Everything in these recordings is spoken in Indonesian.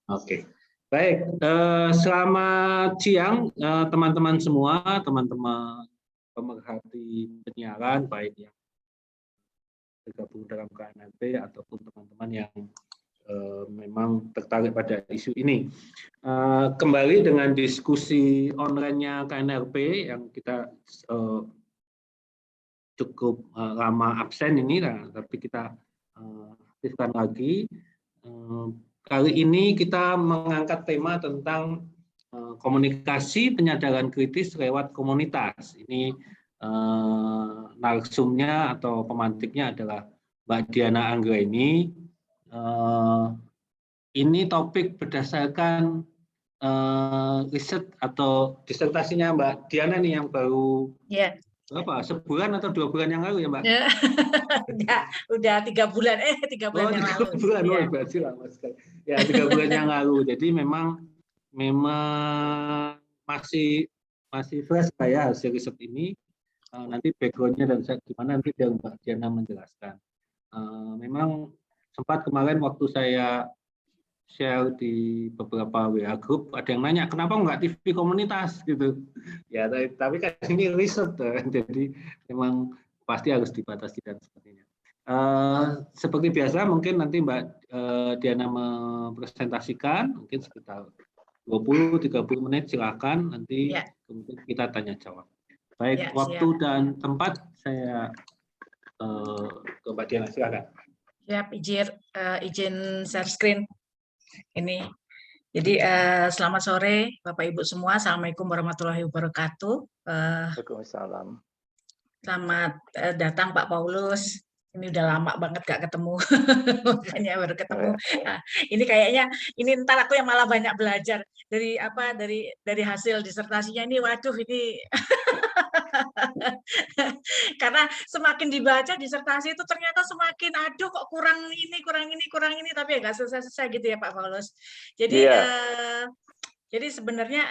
Oke, baik. Selamat siang teman-teman semua, teman-teman pemerhati penyiaran, baik yang tergabung dalam KNRP ataupun teman-teman yang memang tertarik pada isu ini. Kembali dengan diskusi online-nya KNRP yang kita cukup lama absen ini, tapi kita aktifkan lagi. Kali ini kita mengangkat tema tentang komunikasi penyadaran kritis lewat komunitas. Ini narsumnya atau pemantiknya adalah Mbak Diana Anggraini. Ini topik berdasarkan riset atau disertasinya Mbak Diana nih yang baru berapa? Sebulan atau 2 bulan yang lalu ya Mbak? Udah 3 bulan, 3 bulan yang lalu. 3 bulan, ya. Berarti lama sekali. Ya 3 bulan yang lalu. Jadi memang masih fresh ya hasil riset ini. Nanti backgroundnya dan gimana nanti biar Mbak Diana menjelaskan. Memang sempat kemarin waktu saya share di beberapa WA group, ada yang nanya kenapa nggak TV komunitas gitu. Ya, tapi kan ini riset, jadi memang pasti harus dibatasi dan sebagainya. Seperti biasa mungkin nanti Mbak Diana mempresentasikan, mungkin sekitar 20-30 menit, silakan nanti kemudian kita tanya jawab. Baik, waktu dan tempat saya ke Mbak Diana, silakan. Siap, izin share screen. Ini, jadi selamat sore Bapak Ibu semua. Assalamualaikum warahmatullahi wabarakatuh. Waalaikumsalam. Selamat datang Pak Paulus. Ini udah lama banget gak ketemu, makanya baru ketemu. Nah, ini kayaknya ini ntar aku yang malah banyak belajar dari dari hasil disertasinya ini. Waduh ini. Karena semakin dibaca disertasi itu ternyata semakin aduh kok kurang ini, tapi ya nggak selesai gitu ya Pak Paulus. Jadi jadi sebenarnya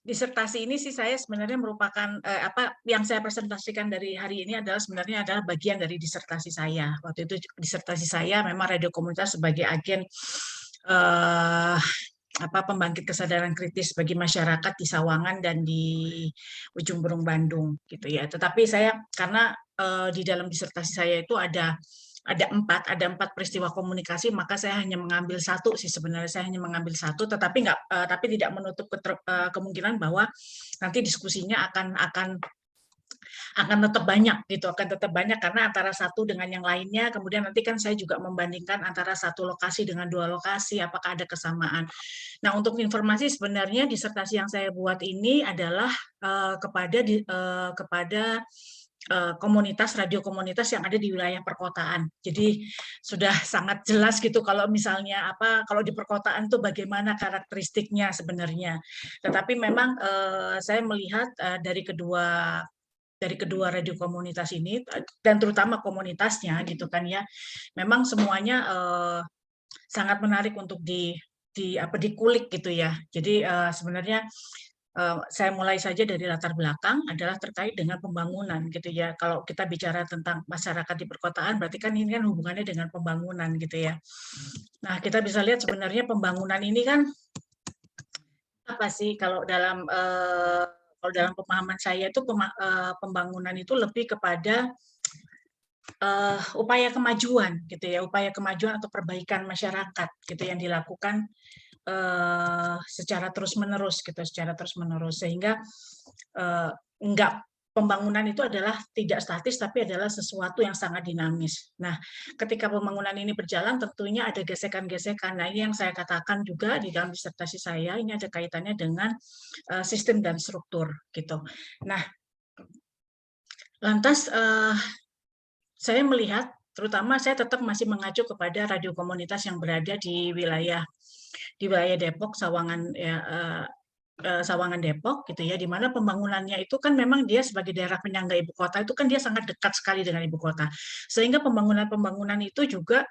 disertasi ini sih saya sebenarnya merupakan yang saya presentasikan dari hari ini adalah bagian dari disertasi saya. Waktu itu disertasi saya memang radio komunitas sebagai agen pembangkit kesadaran kritis bagi masyarakat di Sawangan dan di Ujung Berung Bandung gitu ya. Tetapi saya karena di dalam disertasi saya itu ada empat peristiwa komunikasi, maka saya hanya mengambil satu sih sebenarnya. Saya hanya mengambil satu, tetapi tidak menutup kemungkinan bahwa nanti diskusinya akan tetap banyak gitu, karena antara satu dengan yang lainnya. Kemudian nanti kan saya juga membandingkan antara satu lokasi dengan 2 lokasi, apakah ada kesamaan. Nah, untuk informasi sebenarnya disertasi yang saya buat ini adalah kepada komunitas, radio komunitas yang ada di wilayah perkotaan. Jadi sudah sangat jelas gitu kalau misalnya kalau di perkotaan tuh bagaimana karakteristiknya sebenarnya. Tetapi memang saya melihat dari kedua radio komunitas ini dan terutama komunitasnya gitu kan ya, memang semuanya sangat menarik untuk dikulik gitu ya. Jadi sebenarnya saya mulai saja dari latar belakang adalah terkait dengan pembangunan gitu ya. Kalau kita bicara tentang masyarakat di perkotaan, berarti kan ini kan hubungannya dengan pembangunan gitu ya. Nah, kita bisa lihat sebenarnya pembangunan ini kan apa sih kalau dalam pemahaman saya itu pembangunan itu lebih kepada upaya kemajuan gitu ya, upaya kemajuan atau perbaikan masyarakat gitu yang dilakukan secara terus-menerus gitu, sehingga pembangunan itu adalah tidak statis tapi adalah sesuatu yang sangat dinamis. Nah, ketika pembangunan ini berjalan tentunya ada gesekan-gesekan. Nah, ini yang saya katakan juga di dalam disertasi saya, ini ada kaitannya dengan sistem dan struktur gitu. Nah, lantas saya melihat, terutama saya tetap masih mengacu kepada radio komunitas yang berada di wilayah Depok, Sawangan ya, Sawangan Depok gitu ya, di mana pembangunannya itu kan memang dia sebagai daerah penyangga ibu kota itu kan dia sangat dekat sekali dengan ibu kota, sehingga pembangunan itu juga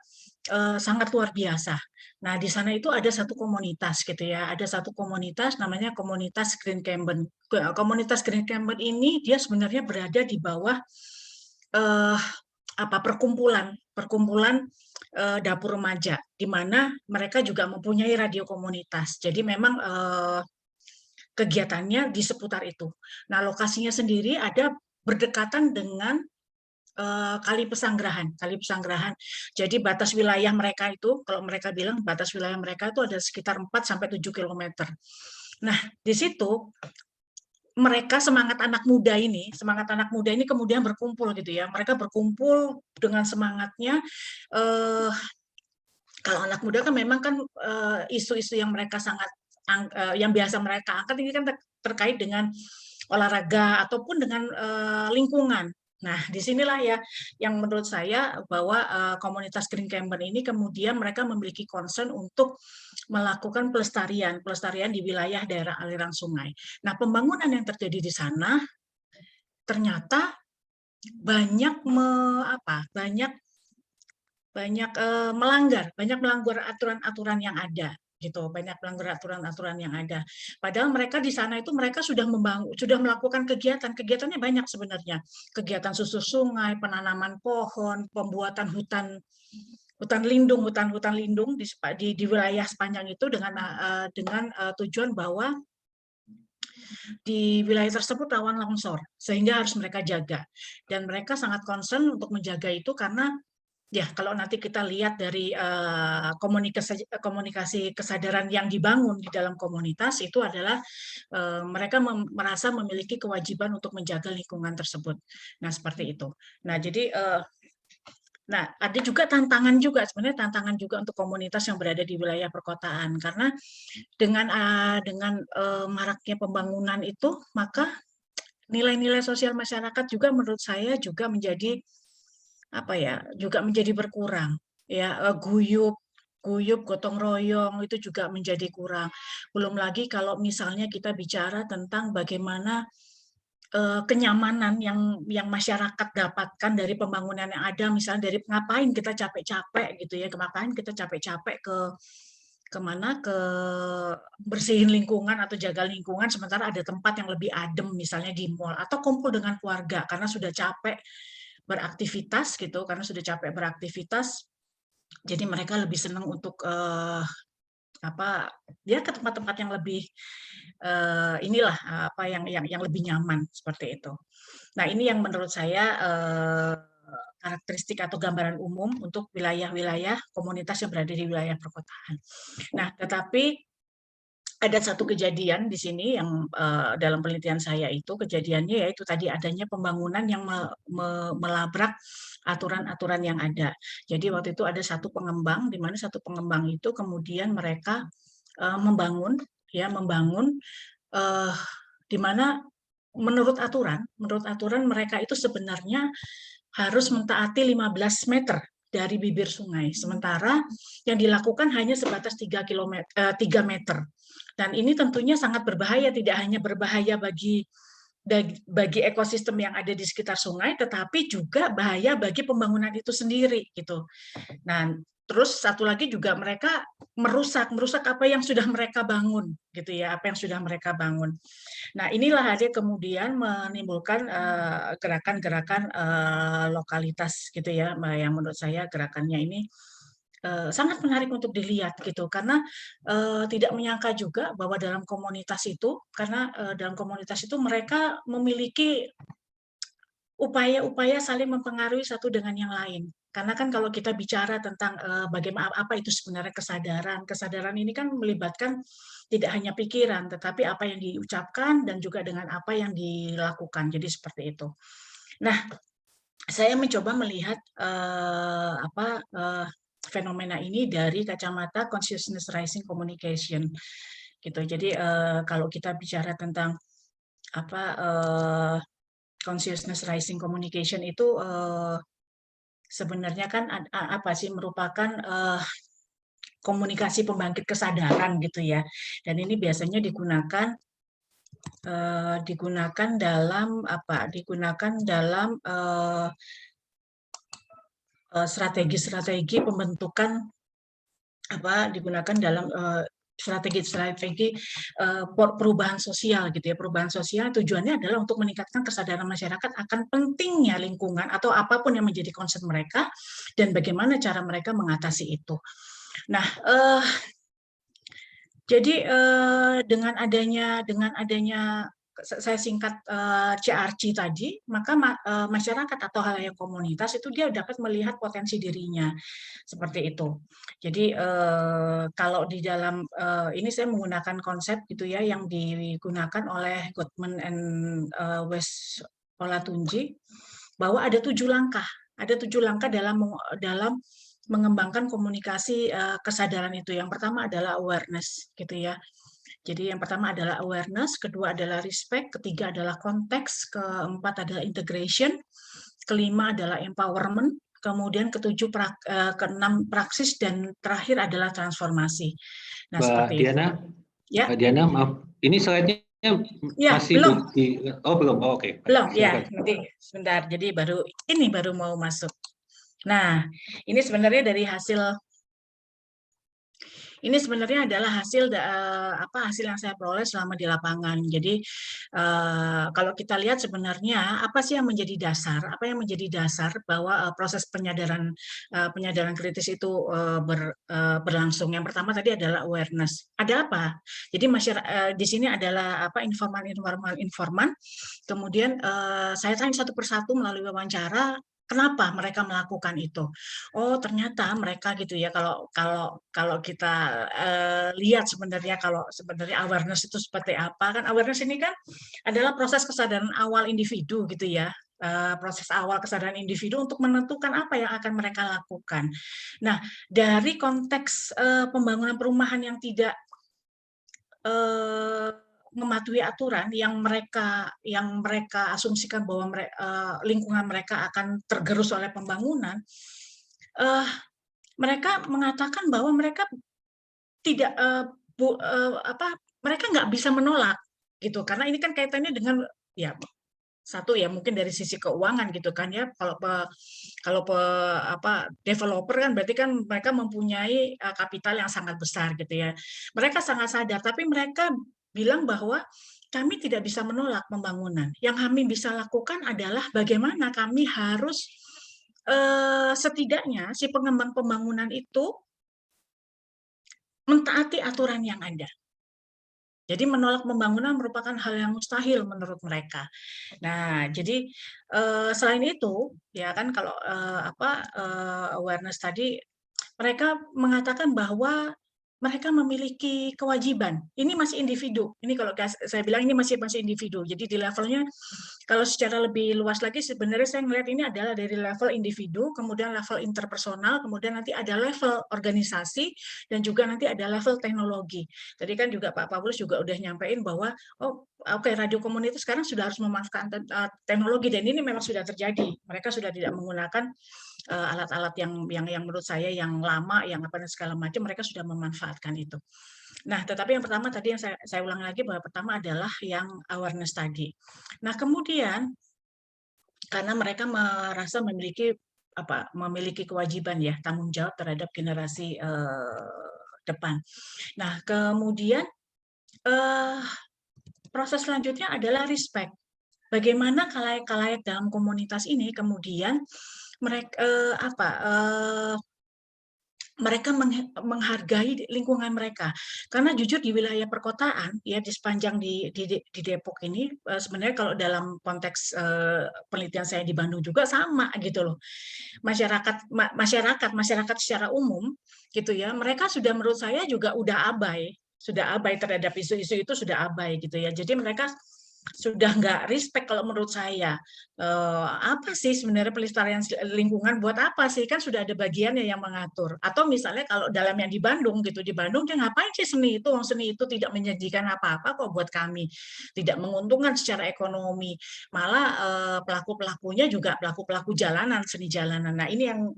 sangat luar biasa. Nah, di sana itu ada satu komunitas gitu ya, ada satu komunitas namanya komunitas Green Camben. Komunitas Green Camben ini dia sebenarnya berada di bawah perkumpulan perkumpulan dapur remaja, di mana mereka juga mempunyai radio komunitas. Jadi memang kegiatannya di seputar itu. Nah, lokasinya sendiri ada berdekatan dengan Kali Pesanggerahan. Jadi batas wilayah mereka itu, kalau mereka bilang batas wilayah mereka itu ada sekitar 4-7 kilometer. Nah, di situ mereka semangat anak muda ini kemudian berkumpul gitu ya. Mereka berkumpul dengan semangatnya. Kalau anak muda kan memang kan isu-isu yang mereka sangat yang biasa mereka angkat ini kan terkait dengan olahraga ataupun dengan lingkungan. Nah, disinilah ya yang menurut saya bahwa komunitas Green Camper ini kemudian mereka memiliki concern untuk melakukan pelestarian di wilayah daerah aliran sungai. Nah, pembangunan yang terjadi di sana ternyata banyak melanggar aturan-aturan yang ada gitu, banyak melanggar aturan-aturan yang ada. Padahal mereka di sana itu mereka sudah melakukan kegiatannya banyak sebenarnya. Kegiatan susur sungai, penanaman pohon, pembuatan hutan lindung di wilayah sepanjang itu dengan tujuan bahwa di wilayah tersebut rawan longsor, sehingga harus mereka jaga. Dan mereka sangat concern untuk menjaga itu karena ya, kalau nanti kita lihat dari komunikasi kesadaran yang dibangun di dalam komunitas itu adalah mereka merasa memiliki kewajiban untuk menjaga lingkungan tersebut. Nah, seperti itu. Nah, jadi ada juga tantangan juga untuk komunitas yang berada di wilayah perkotaan karena dengan maraknya pembangunan itu, maka nilai-nilai sosial masyarakat juga menurut saya juga menjadi berkurang ya. Guyup, gotong royong itu juga menjadi kurang. Belum lagi kalau misalnya kita bicara tentang bagaimana kenyamanan yang masyarakat dapatkan dari pembangunan yang ada, misalnya dari ngapain kita capek-capek gitu ya, ke bersihin lingkungan atau jaga lingkungan sementara ada tempat yang lebih adem misalnya di mall, atau kumpul dengan keluarga karena sudah capek beraktivitas, jadi mereka lebih senang untuk ke tempat-tempat yang lebih yang lebih nyaman seperti itu. Nah, ini yang menurut saya karakteristik atau gambaran umum untuk wilayah-wilayah komunitas yang berada di wilayah perkotaan. Nah, tetapi ada satu kejadian di sini yang dalam penelitian saya itu kejadiannya yaitu tadi adanya pembangunan yang melabrak aturan-aturan yang ada. Jadi waktu itu ada satu pengembang, di mana satu pengembang itu kemudian mereka membangun di mana menurut aturan mereka itu sebenarnya harus mentaati 15 meter dari bibir sungai. Sementara yang dilakukan hanya sebatas 3 meter. Dan ini tentunya sangat berbahaya, tidak hanya berbahaya bagi ekosistem yang ada di sekitar sungai, tetapi juga bahaya bagi pembangunan itu sendiri gitu. Nah, terus satu lagi juga mereka merusak apa yang sudah mereka bangun gitu ya, Nah, inilah ada kemudian menimbulkan gerakan-gerakan lokalitas gitu ya, yang menurut saya gerakannya ini sangat menarik untuk dilihat gitu, karena tidak menyangka juga bahwa dalam komunitas itu mereka memiliki upaya-upaya saling mempengaruhi satu dengan yang lain. Karena kan kalau kita bicara tentang bagaimana apa itu sebenarnya kesadaran ini kan melibatkan tidak hanya pikiran, tetapi apa yang diucapkan dan juga dengan apa yang dilakukan. Jadi seperti itu. Nah, saya mencoba melihat fenomena ini dari kacamata consciousness raising communication, gitu. Jadi kalau kita bicara tentang consciousness raising communication itu sebenarnya kan merupakan komunikasi pembangkit kesadaran gitu ya. Dan ini biasanya digunakan dalam strategi-strategi pembentukan digunakan dalam strategi perubahan sosial gitu ya. Perubahan sosial tujuannya adalah untuk meningkatkan kesadaran masyarakat akan pentingnya lingkungan atau apapun yang menjadi concern mereka dan bagaimana cara mereka mengatasi itu. Nah, jadi dengan adanya saya singkat CRC tadi, maka masyarakat atau halayak komunitas itu dia dapat melihat potensi dirinya seperti itu. Jadi kalau di dalam ini saya menggunakan konsep gitu ya yang digunakan oleh Gottman and West Olatunji bahwa ada 7 langkah. Ada 7 langkah dalam mengembangkan komunikasi kesadaran itu. Yang pertama adalah awareness gitu ya. Jadi yang pertama adalah awareness, kedua adalah respect, ketiga adalah konteks, keempat adalah integration, kelima adalah empowerment, kemudian keenam praksis, dan terakhir adalah transformasi. Nah, Mbak Diana, ya. Mbak Diana, maaf, ini slide-nya ya, masih belum. Belum. Oh, oke. Belum, ya. Nanti sebentar. Jadi baru mau masuk. Nah, ini sebenarnya dari hasil adalah hasil yang saya peroleh selama di lapangan. Jadi kalau kita lihat sebenarnya apa sih yang menjadi dasar? Apa yang menjadi dasar bahwa proses penyadaran kritis itu berlangsung? Yang pertama tadi adalah awareness. Ada apa? Jadi di sini adalah informan. Kemudian saya tanya satu persatu melalui wawancara. Kenapa mereka melakukan itu? Oh, ternyata mereka gitu ya. Kalau kita lihat sebenarnya awareness itu seperti apa, kan awareness ini kan adalah proses kesadaran awal individu gitu ya. Proses awal kesadaran individu untuk menentukan apa yang akan mereka lakukan. Nah, dari konteks pembangunan perumahan yang tidak mematuhi aturan yang mereka asumsikan bahwa lingkungan mereka akan tergerus oleh pembangunan, mereka mengatakan bahwa mereka tidak mereka nggak bisa menolak gitu, karena ini kan kaitannya dengan ya satu ya mungkin dari sisi keuangan gitu kan ya. Kalau developer kan berarti kan mereka mempunyai kapital yang sangat besar gitu ya. Mereka sangat sadar, tapi mereka bilang bahwa kami tidak bisa menolak pembangunan. Yang kami bisa lakukan adalah bagaimana kami harus setidaknya si pengembang pembangunan itu mentaati aturan yang ada. Jadi menolak pembangunan merupakan hal yang mustahil menurut mereka. Nah, jadi selain itu, ya kan kalau awareness tadi, mereka mengatakan bahwa mereka memiliki kewajiban. Ini masih individu. Ini kalau saya bilang ini masih individu. Jadi di levelnya, kalau secara lebih luas lagi, sebenarnya saya melihat ini adalah dari level individu, kemudian level interpersonal, kemudian nanti ada level organisasi, dan juga nanti ada level teknologi. Tadi kan juga Pak Paulus juga udah nyampein bahwa, radio komunitas sekarang sudah harus memanfaatkan teknologi, dan ini memang sudah terjadi. Mereka sudah tidak menggunakan alat-alat yang menurut saya yang lama, yang apa dan segala macam, mereka sudah memanfaatkan itu. Nah, tetapi yang pertama tadi yang saya ulang lagi bahwa pertama adalah yang awareness tadi. Nah, kemudian karena mereka merasa memiliki kewajiban ya, tanggung jawab terhadap generasi depan. Nah, kemudian proses selanjutnya adalah respect. Bagaimana khalayak-khalayak dalam komunitas ini kemudian mereka menghargai lingkungan mereka, karena jujur di wilayah perkotaan ya, di sepanjang di Depok ini sebenarnya kalau dalam konteks penelitian saya di Bandung juga sama gitu loh. Masyarakat secara umum gitu ya, mereka sudah menurut saya juga udah abai terhadap isu-isu itu, sudah abai gitu ya. Jadi mereka sudah nggak respect kalau menurut saya. Apa sih sebenarnya pelestarian lingkungan, buat apa sih, kan sudah ada bagiannya yang mengatur. Atau misalnya kalau dalam yang di Bandung gitu, di Bandung dia ngapain sih seni itu, seni itu tidak menjanjikan apa-apa kok buat kami, tidak menguntungkan secara ekonomi, malah pelaku-pelakunya juga pelaku-pelaku jalanan, seni jalanan. Nah, ini yang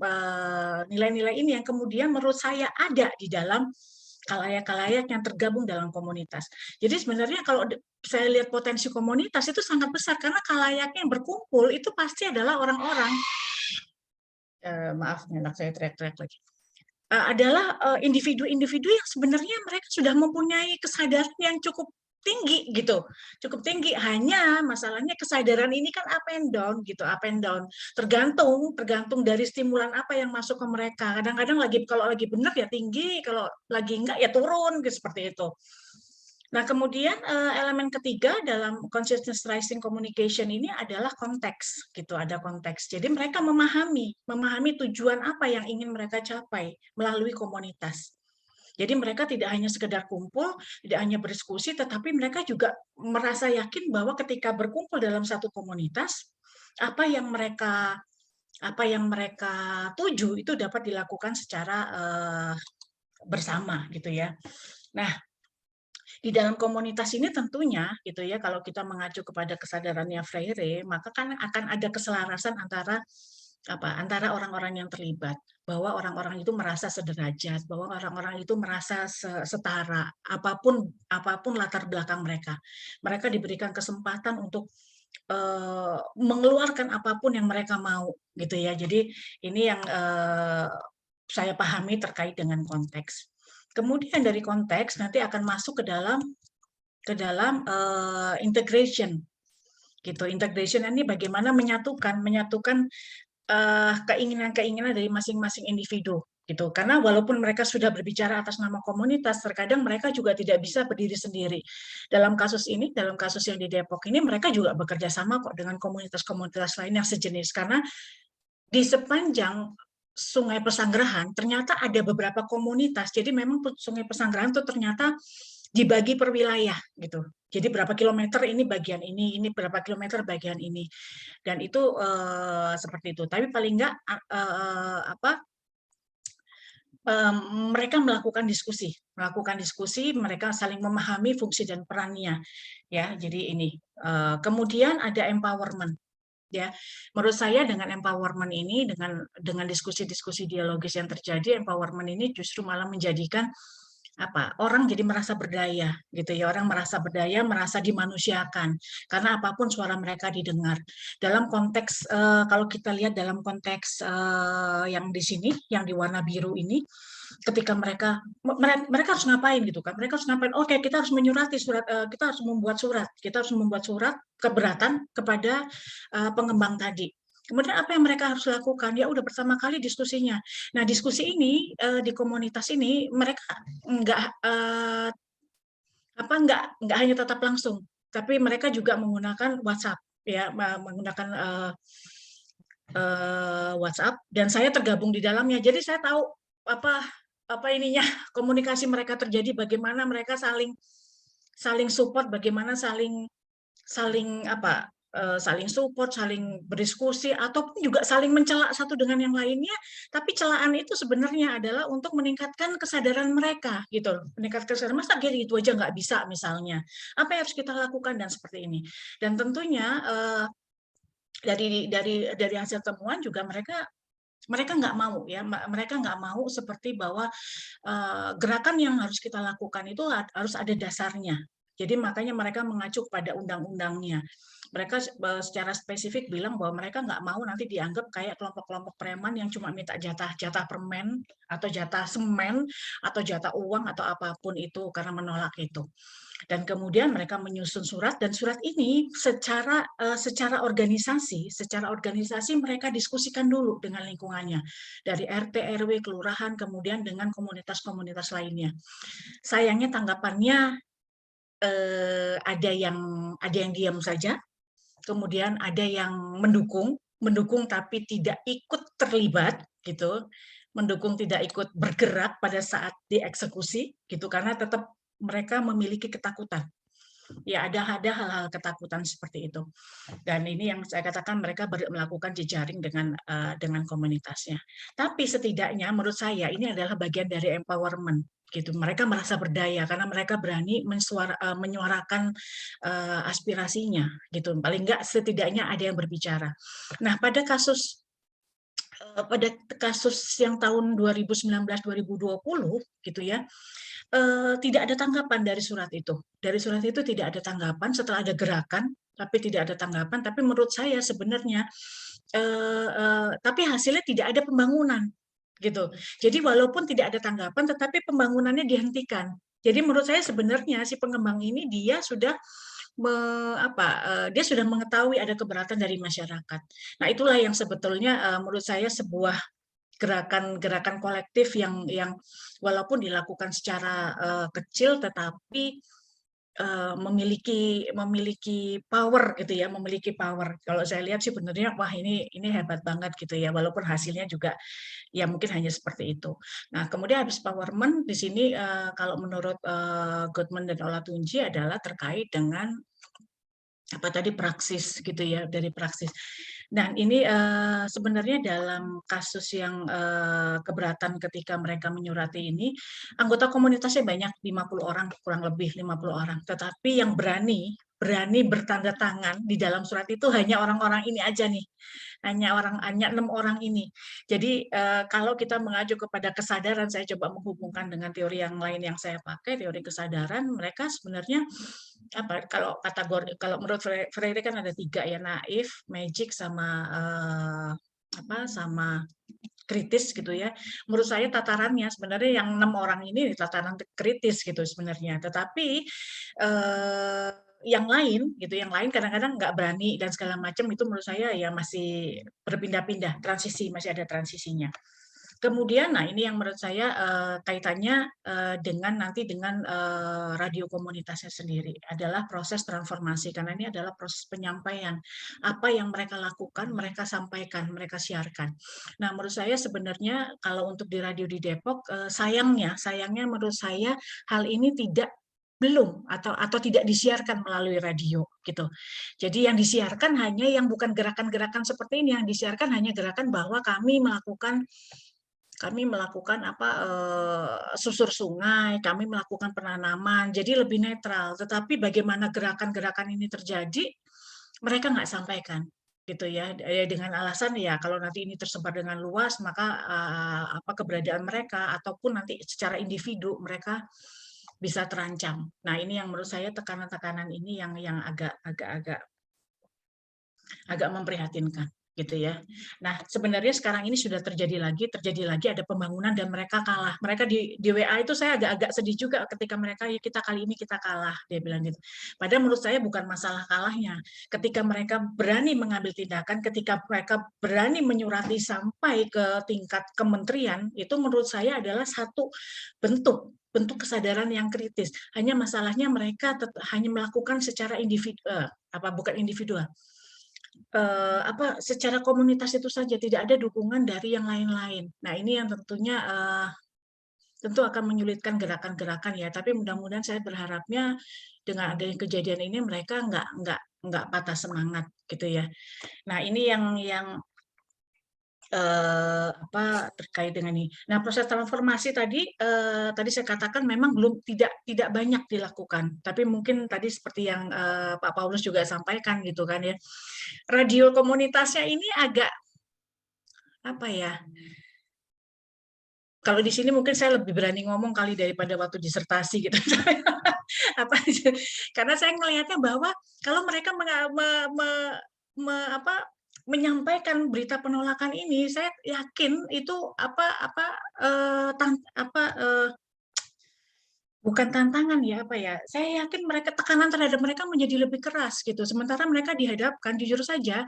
nilai-nilai ini yang kemudian menurut saya ada di dalam khalayak-khalayak yang tergabung dalam komunitas. Jadi sebenarnya kalau saya lihat potensi komunitas itu sangat besar, karena khalayaknya yang berkumpul itu pasti adalah orang-orang. Maaf, anak saya teriak-teriak lagi. adalah individu-individu yang sebenarnya mereka sudah mempunyai kesadaran yang cukup tinggi gitu, cukup tinggi. Hanya masalahnya kesadaran ini kan up and down gitu, up and down. Tergantung dari stimulan apa yang masuk ke mereka. Kadang-kadang kalau lagi benar ya tinggi, kalau lagi enggak ya turun gitu, seperti itu. Nah, kemudian elemen ketiga dalam consciousness rising communication ini adalah konteks, gitu. Ada konteks. Jadi mereka memahami tujuan apa yang ingin mereka capai melalui komunitas. Jadi mereka tidak hanya sekedar kumpul, tidak hanya berdiskusi, tetapi mereka juga merasa yakin bahwa ketika berkumpul dalam satu komunitas, apa yang mereka tuju itu dapat dilakukan secara bersama, gitu ya. Nah, di dalam komunitas ini tentunya gitu ya, kalau kita mengacu kepada kesadarannya Freire, maka kan akan ada keselarasan antara orang-orang yang terlibat, bahwa orang-orang itu merasa sederajat, bahwa orang-orang itu merasa setara, apapun latar belakang mereka. Mereka diberikan kesempatan untuk mengeluarkan apapun yang mereka mau gitu ya. Jadi ini yang saya pahami terkait dengan konteks. Kemudian dari konteks nanti akan masuk ke dalam integration gitu. Integration ini bagaimana menyatukan keinginan-keinginan dari masing-masing individu gitu. Karena walaupun mereka sudah berbicara atas nama komunitas, terkadang mereka juga tidak bisa berdiri sendiri. Dalam kasus yang di Depok ini, mereka juga bekerja sama kok dengan komunitas-komunitas lain yang sejenis. Karena di sepanjang Sungai Pesanggerahan ternyata ada beberapa komunitas. Jadi memang Sungai Pesanggerahan itu ternyata dibagi per wilayah gitu. Jadi berapa kilometer ini bagian ini berapa kilometer bagian ini. Dan itu seperti itu. Tapi paling enggak mereka melakukan diskusi, mereka saling memahami fungsi dan perannya. Ya, jadi ini. Kemudian ada empowerment. Ya, menurut saya dengan empowerment ini, dengan diskusi-diskusi dialogis yang terjadi, empowerment ini justru malah menjadikan orang jadi merasa berdaya gitu ya, orang merasa berdaya, merasa dimanusiakan karena apapun suara mereka didengar. Dalam konteks kalau kita lihat dalam konteks yang di sini, yang di warna biru ini, ketika mereka harus ngapain gitu kan, mereka harus ngapain, oke, kita harus menyurati surat, kita harus membuat surat keberatan kepada pengembang tadi. Kemudian apa yang mereka harus lakukan? Ya udah, pertama kali diskusinya. Nah, diskusi ini di komunitas ini mereka nggak hanya tatap langsung, tapi mereka juga menggunakan WhatsApp, ya, menggunakan WhatsApp, dan saya tergabung di dalamnya. Jadi saya tahu komunikasi mereka terjadi, bagaimana mereka saling support, bagaimana saling support, saling berdiskusi, ataupun juga saling mencela satu dengan yang lainnya. Tapi celaan itu sebenarnya adalah untuk meningkatkan kesadaran mereka, gitu. Meningkatkan kesadaran, masa gitu aja nggak bisa misalnya. Apa yang harus kita lakukan dan seperti ini. Dan tentunya dari hasil temuan juga mereka nggak mau ya, mereka nggak mau seperti bahwa gerakan yang harus kita lakukan itu harus ada dasarnya. Jadi makanya mereka mengacu pada undang-undangnya. Mereka secara spesifik bilang bahwa mereka nggak mau nanti dianggap kayak kelompok-kelompok preman yang cuma minta jatah permen atau jatah semen atau jatah uang atau apapun itu, karena menolak itu. Dan kemudian mereka menyusun surat, dan surat ini secara organisasi mereka diskusikan dulu dengan lingkungannya, dari RT, RW, kelurahan, kemudian dengan komunitas-komunitas lainnya. Sayangnya tanggapannya ada yang diam saja, kemudian ada yang mendukung tapi tidak ikut terlibat gitu, mendukung tidak ikut bergerak pada saat dieksekusi gitu, karena tetap mereka memiliki ketakutan. Ya, ada hal-hal ketakutan seperti itu. Dan ini yang saya katakan, mereka melakukan jejaring dengan komunitasnya. Tapi setidaknya menurut saya ini adalah bagian dari empowerment gitu. Mereka merasa berdaya karena mereka berani menyuarakan aspirasinya gitu. Paling enggak setidaknya ada yang berbicara. Nah, pada kasus yang tahun 2019-2020 gitu ya, tidak ada tanggapan dari surat itu. Dari surat itu tidak ada tanggapan, setelah ada gerakan, tapi tidak ada tanggapan. Tapi menurut saya sebenarnya, tapi hasilnya tidak ada pembangunan. gitu. Jadi walaupun tidak ada tanggapan, tetapi pembangunannya dihentikan. Jadi menurut saya sebenarnya si pengembang ini dia sudah dia sudah mengetahui ada keberatan dari masyarakat. Nah, itulah yang sebetulnya menurut saya sebuah gerakan-gerakan kolektif yang walaupun dilakukan secara kecil, tetapi memiliki power gitu ya, memiliki power. Kalau saya lihat sih benernya wah ini hebat banget gitu ya, walaupun hasilnya juga ya mungkin hanya seperti itu. Nah, kemudian habis empowerment di sini kalau menurut Gottman dan Olatunji adalah terkait dengan apa tadi praksis gitu ya, dari praksis. Dan ini sebenarnya dalam kasus yang keberatan ketika mereka menyurati ini, anggota komunitasnya banyak, 50 orang, kurang lebih 50 orang. Tetapi yang berani bertanda tangan di dalam surat itu hanya orang-orang ini aja nih. Hanya 6 orang ini. Jadi kalau kita mengacu kepada kesadaran, saya coba menghubungkan dengan teori yang lain yang saya pakai, teori kesadaran, mereka sebenarnya apa kalau menurut Freire kan ada 3 ya, naif, magic sama sama kritis gitu ya. Menurut saya tatarannya sebenarnya yang 6 orang ini di tataran kritis gitu sebenarnya. Tetapi yang lain gitu, yang lain kadang-kadang nggak berani dan segala macam itu menurut saya ya masih berpindah-pindah, transisi, masih ada transisinya. Kemudian, nah ini yang menurut saya kaitannya dengan radio komunitasnya sendiri adalah proses transformasi karena ini adalah proses penyampaian apa yang mereka lakukan, mereka sampaikan, mereka siarkan. Nah, menurut saya sebenarnya kalau untuk di radio di Depok sayangnya menurut saya hal ini belum atau tidak disiarkan melalui radio gitu. Jadi yang disiarkan hanya yang bukan gerakan-gerakan seperti ini, yang disiarkan hanya gerakan bahwa kami melakukan susur sungai, kami melakukan penanaman, jadi lebih netral. Tetapi bagaimana gerakan-gerakan ini terjadi, mereka nggak sampaikan, gitu ya. Dengan alasan ya kalau nanti ini tersebar dengan luas, maka keberadaan mereka ataupun nanti secara individu mereka bisa terancam. Nah ini yang menurut saya tekanan-tekanan ini yang agak memprihatinkan gitu ya. Nah, sebenarnya sekarang ini sudah terjadi lagi ada pembangunan dan mereka kalah. Mereka di WA itu saya agak sedih juga ketika mereka ya kita kali ini kita kalah, dia bilang gitu. Padahal menurut saya bukan masalah kalahnya. Ketika mereka berani mengambil tindakan, ketika mereka berani menyurati sampai ke tingkat kementerian, itu menurut saya adalah satu bentuk kesadaran yang kritis. Hanya masalahnya mereka hanya melakukan secara individu, bukan individual. Secara komunitas itu saja, tidak ada dukungan dari yang lain-lain. Nah, ini yang tentunya tentu akan menyulitkan gerakan-gerakan ya. Tapi mudah-mudahan saya berharapnya dengan adanya kejadian ini mereka nggak patah semangat gitu ya. Nah, ini yang terkait dengan ini. Nah, proses transformasi tadi saya katakan memang tidak banyak dilakukan, tapi mungkin tadi seperti yang Pak Paulus juga sampaikan gitu kan ya. Radio komunitasnya ini agak kalau di sini mungkin saya lebih berani ngomong kali daripada waktu disertasi gitu. Karena saya melihatnya bahwa kalau mereka menyampaikan berita penolakan ini, saya yakin itu bukan tantangan ya saya yakin mereka tekanan terhadap mereka menjadi lebih keras gitu. Sementara mereka dihadapkan jujur saja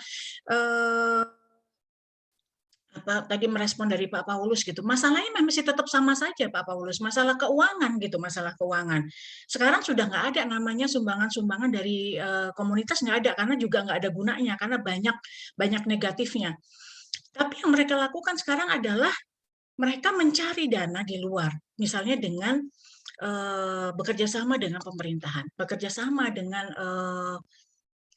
tadi merespon dari Pak Paulus gitu. Masalahnya masih tetap sama saja Pak Paulus, masalah keuangan gitu, masalah keuangan. Sekarang sudah nggak ada namanya sumbangan-sumbangan dari komunitas, nggak ada karena juga nggak ada gunanya karena banyak negatifnya. Tapi yang mereka lakukan sekarang adalah mereka mencari dana di luar, misalnya dengan bekerja sama dengan pemerintahan, bekerja sama dengan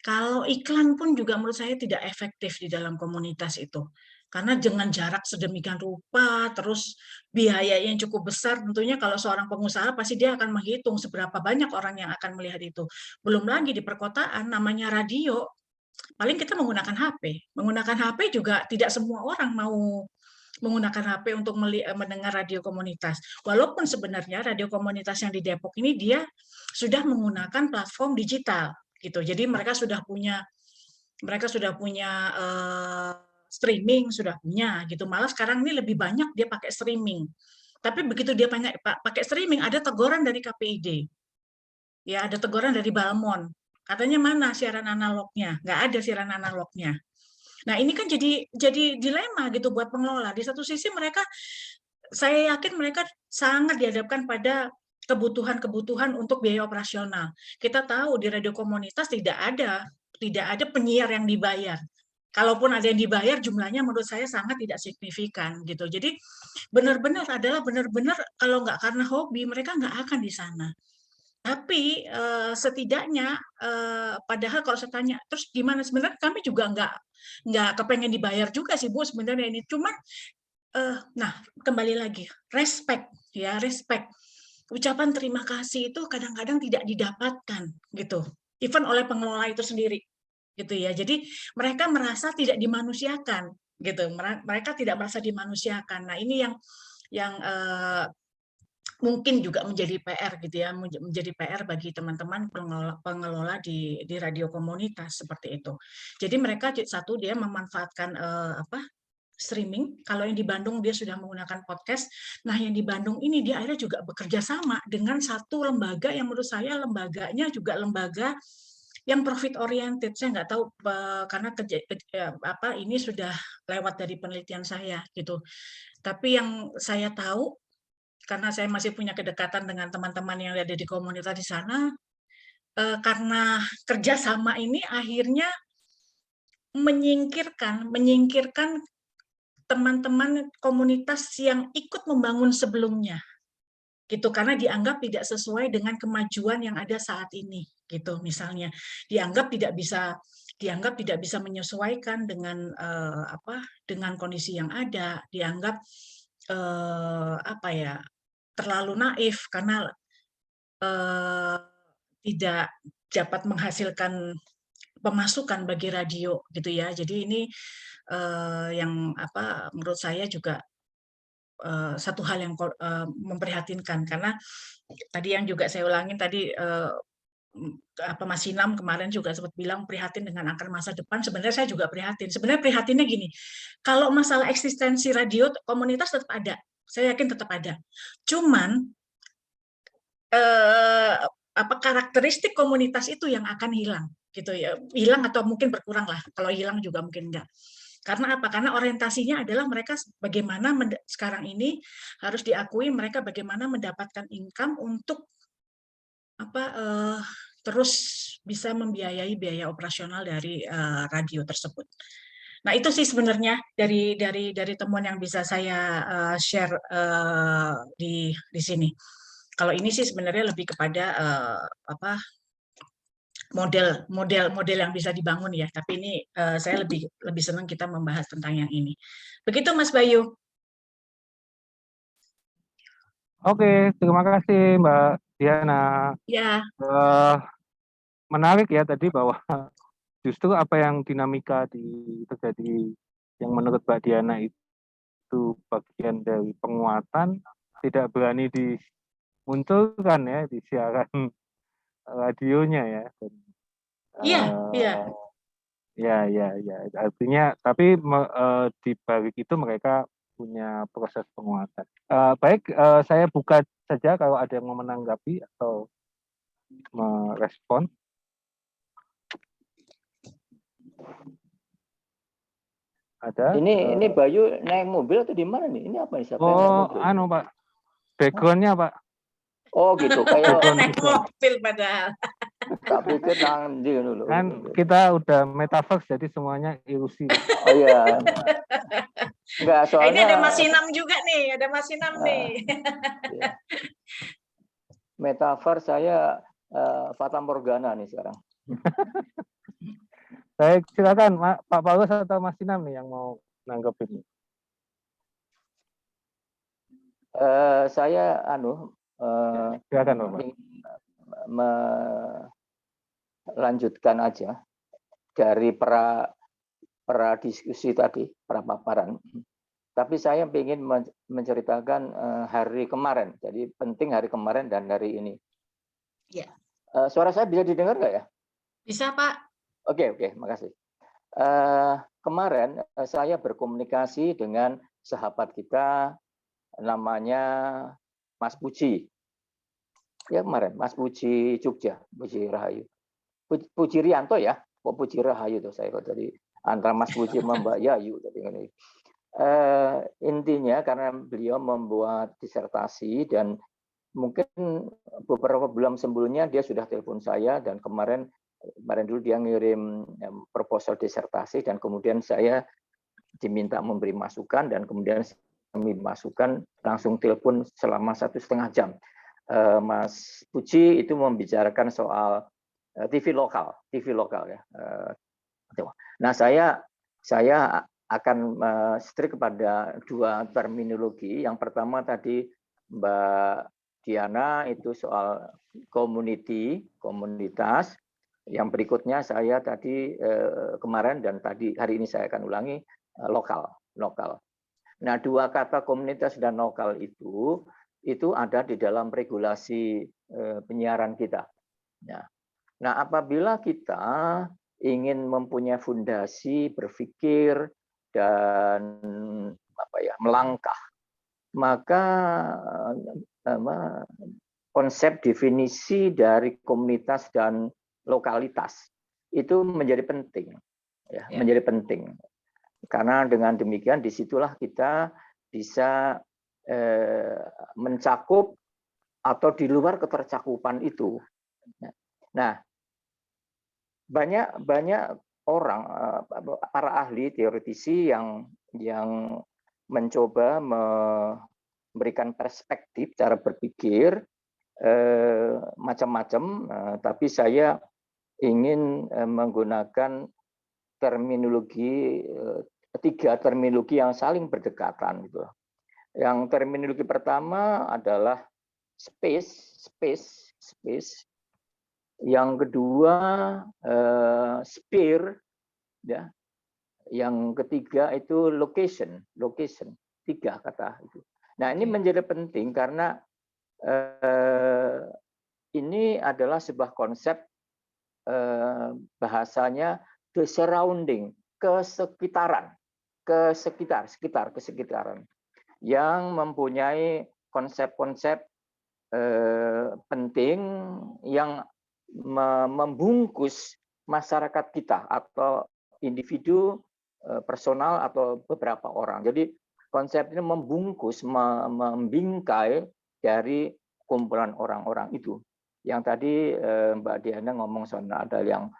kalau iklan pun juga menurut saya tidak efektif di dalam komunitas itu. Karena dengan jarak sedemikian rupa, terus biayanya cukup besar, tentunya kalau seorang pengusaha pasti dia akan menghitung seberapa banyak orang yang akan melihat itu. Belum lagi di perkotaan, namanya radio, paling kita menggunakan HP. Menggunakan HP juga tidak semua orang mau menggunakan HP untuk mendengar radio komunitas. Walaupun sebenarnya radio komunitas yang di Depok ini dia sudah menggunakan platform digital gitu. Jadi mereka sudah punya streaming, sudah punya gitu. Malah sekarang ini lebih banyak dia pakai streaming. Tapi begitu dia pakai streaming, ada teguran dari KPID. Ya, ada teguran dari Balmon. Katanya mana siaran analognya? Nggak ada siaran analognya. Nah, ini kan jadi dilema gitu buat pengelola. Di satu sisi mereka, saya yakin mereka sangat dihadapkan pada kebutuhan-kebutuhan untuk biaya operasional. Kita tahu di radio komunitas tidak ada penyiar yang dibayar. Kalaupun ada yang dibayar, jumlahnya menurut saya sangat tidak signifikan gitu. Jadi benar-benar kalau nggak karena hobi, mereka nggak akan di sana. Tapi setidaknya, padahal kalau saya tanya, terus gimana? Sebenarnya kami juga nggak kepengen dibayar juga sih Bu sebenarnya ini. Cuman, nah kembali lagi, respect ya, respect. Ucapan terima kasih itu kadang-kadang tidak didapatkan gitu, even oleh pengelola itu sendiri gitu ya. Jadi mereka merasa tidak dimanusiakan gitu, mereka tidak merasa dimanusiakan. Nah ini yang mungkin juga menjadi PR gitu ya, menjadi PR bagi teman-teman pengelola di radio komunitas seperti itu. Jadi mereka satu dia memanfaatkan streaming. Kalau yang di Bandung dia sudah menggunakan podcast. Nah yang di Bandung ini dia akhirnya juga bekerja sama dengan satu lembaga yang menurut saya lembaganya juga lembaga yang profit oriented. Saya nggak tahu karena ini sudah lewat dari penelitian saya gitu. Tapi yang saya tahu karena saya masih punya kedekatan dengan teman-teman yang ada di komunitas di sana, karena kerjasama ini akhirnya menyingkirkan teman-teman komunitas yang ikut membangun sebelumnya, gitu, karena dianggap tidak sesuai dengan kemajuan yang ada saat ini, gitu. Misalnya dianggap tidak bisa menyesuaikan dengan dengan kondisi yang ada, dianggap terlalu naif karena tidak dapat menghasilkan pemasukan bagi radio gitu ya. Jadi ini yang menurut saya juga satu hal yang memprihatinkan karena tadi yang juga saya ulangin tadi Mas Sinam kemarin juga sempat bilang prihatin dengan akan masa depan. Sebenarnya saya juga prihatin. Sebenarnya prihatinnya gini, kalau masalah eksistensi radio komunitas tetap ada, saya yakin tetap ada. Cuman karakteristik komunitas itu yang akan hilang gitu ya, hilang atau mungkin berkurang lah, kalau hilang juga mungkin enggak. Karena apa? Karena orientasinya adalah mereka bagaimana sekarang ini harus diakui mereka bagaimana mendapatkan income untuk terus bisa membiayai biaya operasional dari radio tersebut. Nah itu sih sebenarnya dari temuan yang bisa saya share di sini. Kalau ini sih sebenarnya lebih kepada model yang bisa dibangun ya. Tapi ini saya lebih senang kita membahas tentang yang ini. Begitu Mas Bayu. Oke, terima kasih Mbak Diana. Ya. Menarik ya tadi bahwa justru apa yang dinamika terjadi yang menurut Mbak Diana itu bagian dari penguatan tidak berani dimunculkan ya di siaran radionya ya. Iya. Ya. Artinya, tapi di balik itu mereka punya proses penguatan. Baik, saya buka saja kalau ada yang mau menanggapi atau merespon. Ada? Ini Bayu naik mobil atau di mana nih? Ini apa nih? Siapa yang naik mobil? Pak. Backgroundnya Pak. Oh gitu, kayak naik mobil padahal. tak pikir nanti dulu. Kan kita udah metaverse jadi semuanya ilusi. Oh iya. Enggak, soalnya ini ada Mas Sinam juga nih, ada Mas Sinam nih. Iya. Metaverse saya Fata Morgana nih sekarang. Baik, silakan Pak Paulus atau Mas Sinam nih yang mau nanggepin. Saya silakan Bapak. Melanjutkan aja dari pra diskusi tadi, pra paparan. Tapi saya ingin menceritakan hari kemarin. Jadi penting hari kemarin dan hari ini. Ya. Suara saya bisa didengar nggak ya? Bisa Pak. Oke, makasih. kemarin saya berkomunikasi dengan sahabat kita namanya Mas Puji. Ya kemarin Mas Puji Jogja, Puji Rahayu. Puji Rianto ya, kok Puji Rahayu tuh saya kok tadi antara Mas Puji sama Mbak Yayu tadi ini. Intinya karena beliau membuat disertasi dan mungkin beberapa bulan sebelumnya dia sudah telepon saya dan kemarin dulu dia ngirim proposal disertasi dan kemudian saya diminta memberi masukan dan kemudian kami masukan langsung telepon selama 1,5 jam. Mas Puji itu membicarakan soal TV lokal ya. Nah saya akan strik kepada 2 terminologi. Yang pertama tadi Mbak Diana itu soal komunitas. Yang berikutnya saya tadi kemarin dan tadi hari ini saya akan ulangi lokal. Nah 2 kata komunitas dan lokal itu ada di dalam regulasi penyiaran kita. Nah, apabila kita ingin mempunyai fondasi berpikir dan melangkah, maka konsep definisi dari komunitas dan lokalitas itu menjadi penting, menjadi penting. Karena dengan demikian disitulah kita bisa mencakup atau di luar ketercakupan itu. Nah, banyak orang para ahli teoretisi yang mencoba memberikan perspektif cara berpikir macam-macam, tapi saya ingin menggunakan terminologi 3 terminologi yang saling berdekatan gitu. Yang terminologi pertama adalah space. Yang kedua sphere, ya. Yang ketiga itu location. 3 kata itu. Nah ini menjadi penting karena ini adalah sebuah konsep bahasanya the surrounding, kesekitaran yang mempunyai konsep-konsep penting yang membungkus masyarakat kita atau individu, personal atau beberapa orang. Jadi konsep ini membungkus, membingkai dari kumpulan orang-orang itu. Yang tadi Mbak Diana ngomong soal ada yang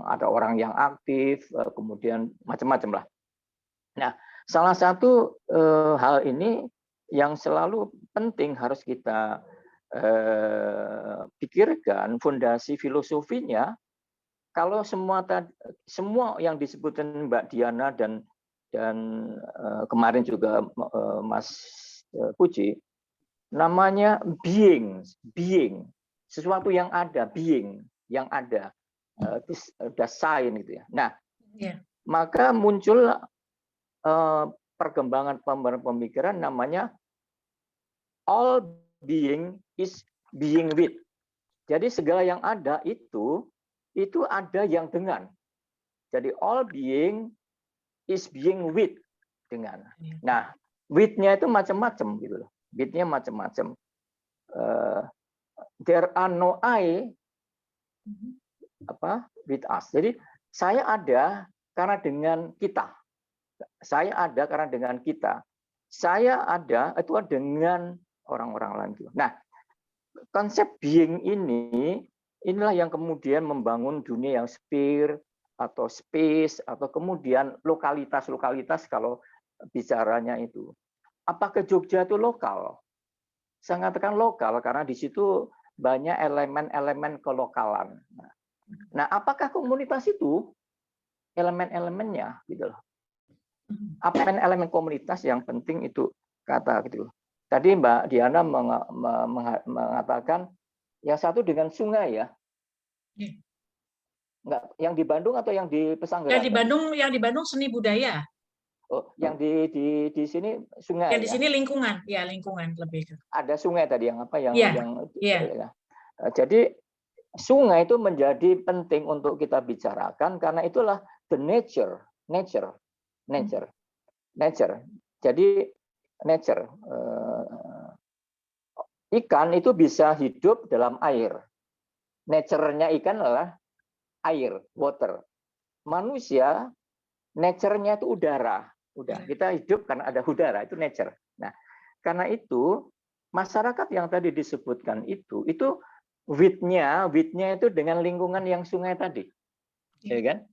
ada orang yang aktif, kemudian macam-macam lah. Nah, salah satu hal ini yang selalu penting harus kita pikirkan fondasi filosofinya. Kalau semua yang disebutkan Mbak Diana dan kemarin juga Mas Puji, namanya being, sesuatu yang ada, being yang ada, sign gitu ya. Nah, maka muncul perkembangan pemikiran namanya all being is being with. Jadi segala yang ada itu ada yang dengan. Jadi all being is being with dengan. Nah, with-nya itu macam-macam gitu loh. With-nya macam-macam. There are no I with us. Jadi saya ada karena dengan kita. Saya ada karena dengan kita. Saya ada itu dengan orang-orang lain. Nah, konsep being inilah yang kemudian membangun dunia yang sphere atau space atau kemudian lokalitas kalau bicaranya itu. Apakah Jogja itu lokal? Saya katakan lokal karena di situ banyak elemen-elemen kelokalan. Nah, apakah komunitas itu elemen-elemennya gitu loh. Apa elemen komunitas yang penting itu kata gitu. Tadi Mbak Diana mengatakan yang satu dengan sungai ya. Enggak, yang di Bandung atau yang di Pesanggerahan? Yang di Bandung seni budaya. Oh, yang di sini sungai. Yang di sini lingkungan, ya lingkungan lebih. Ada sungai tadi yang apa yang ya. Jadi sungai itu menjadi penting untuk kita bicarakan karena itulah the nature. Jadi nature, ikan itu bisa hidup dalam air. Nature-nya ikan adalah air, water. Manusia, nature-nya itu udara. Udah, kita hidup karena ada udara, itu nature. Nah, karena itu masyarakat yang tadi disebutkan itu width-nya itu dengan lingkungan yang sungai tadi. Ya kan?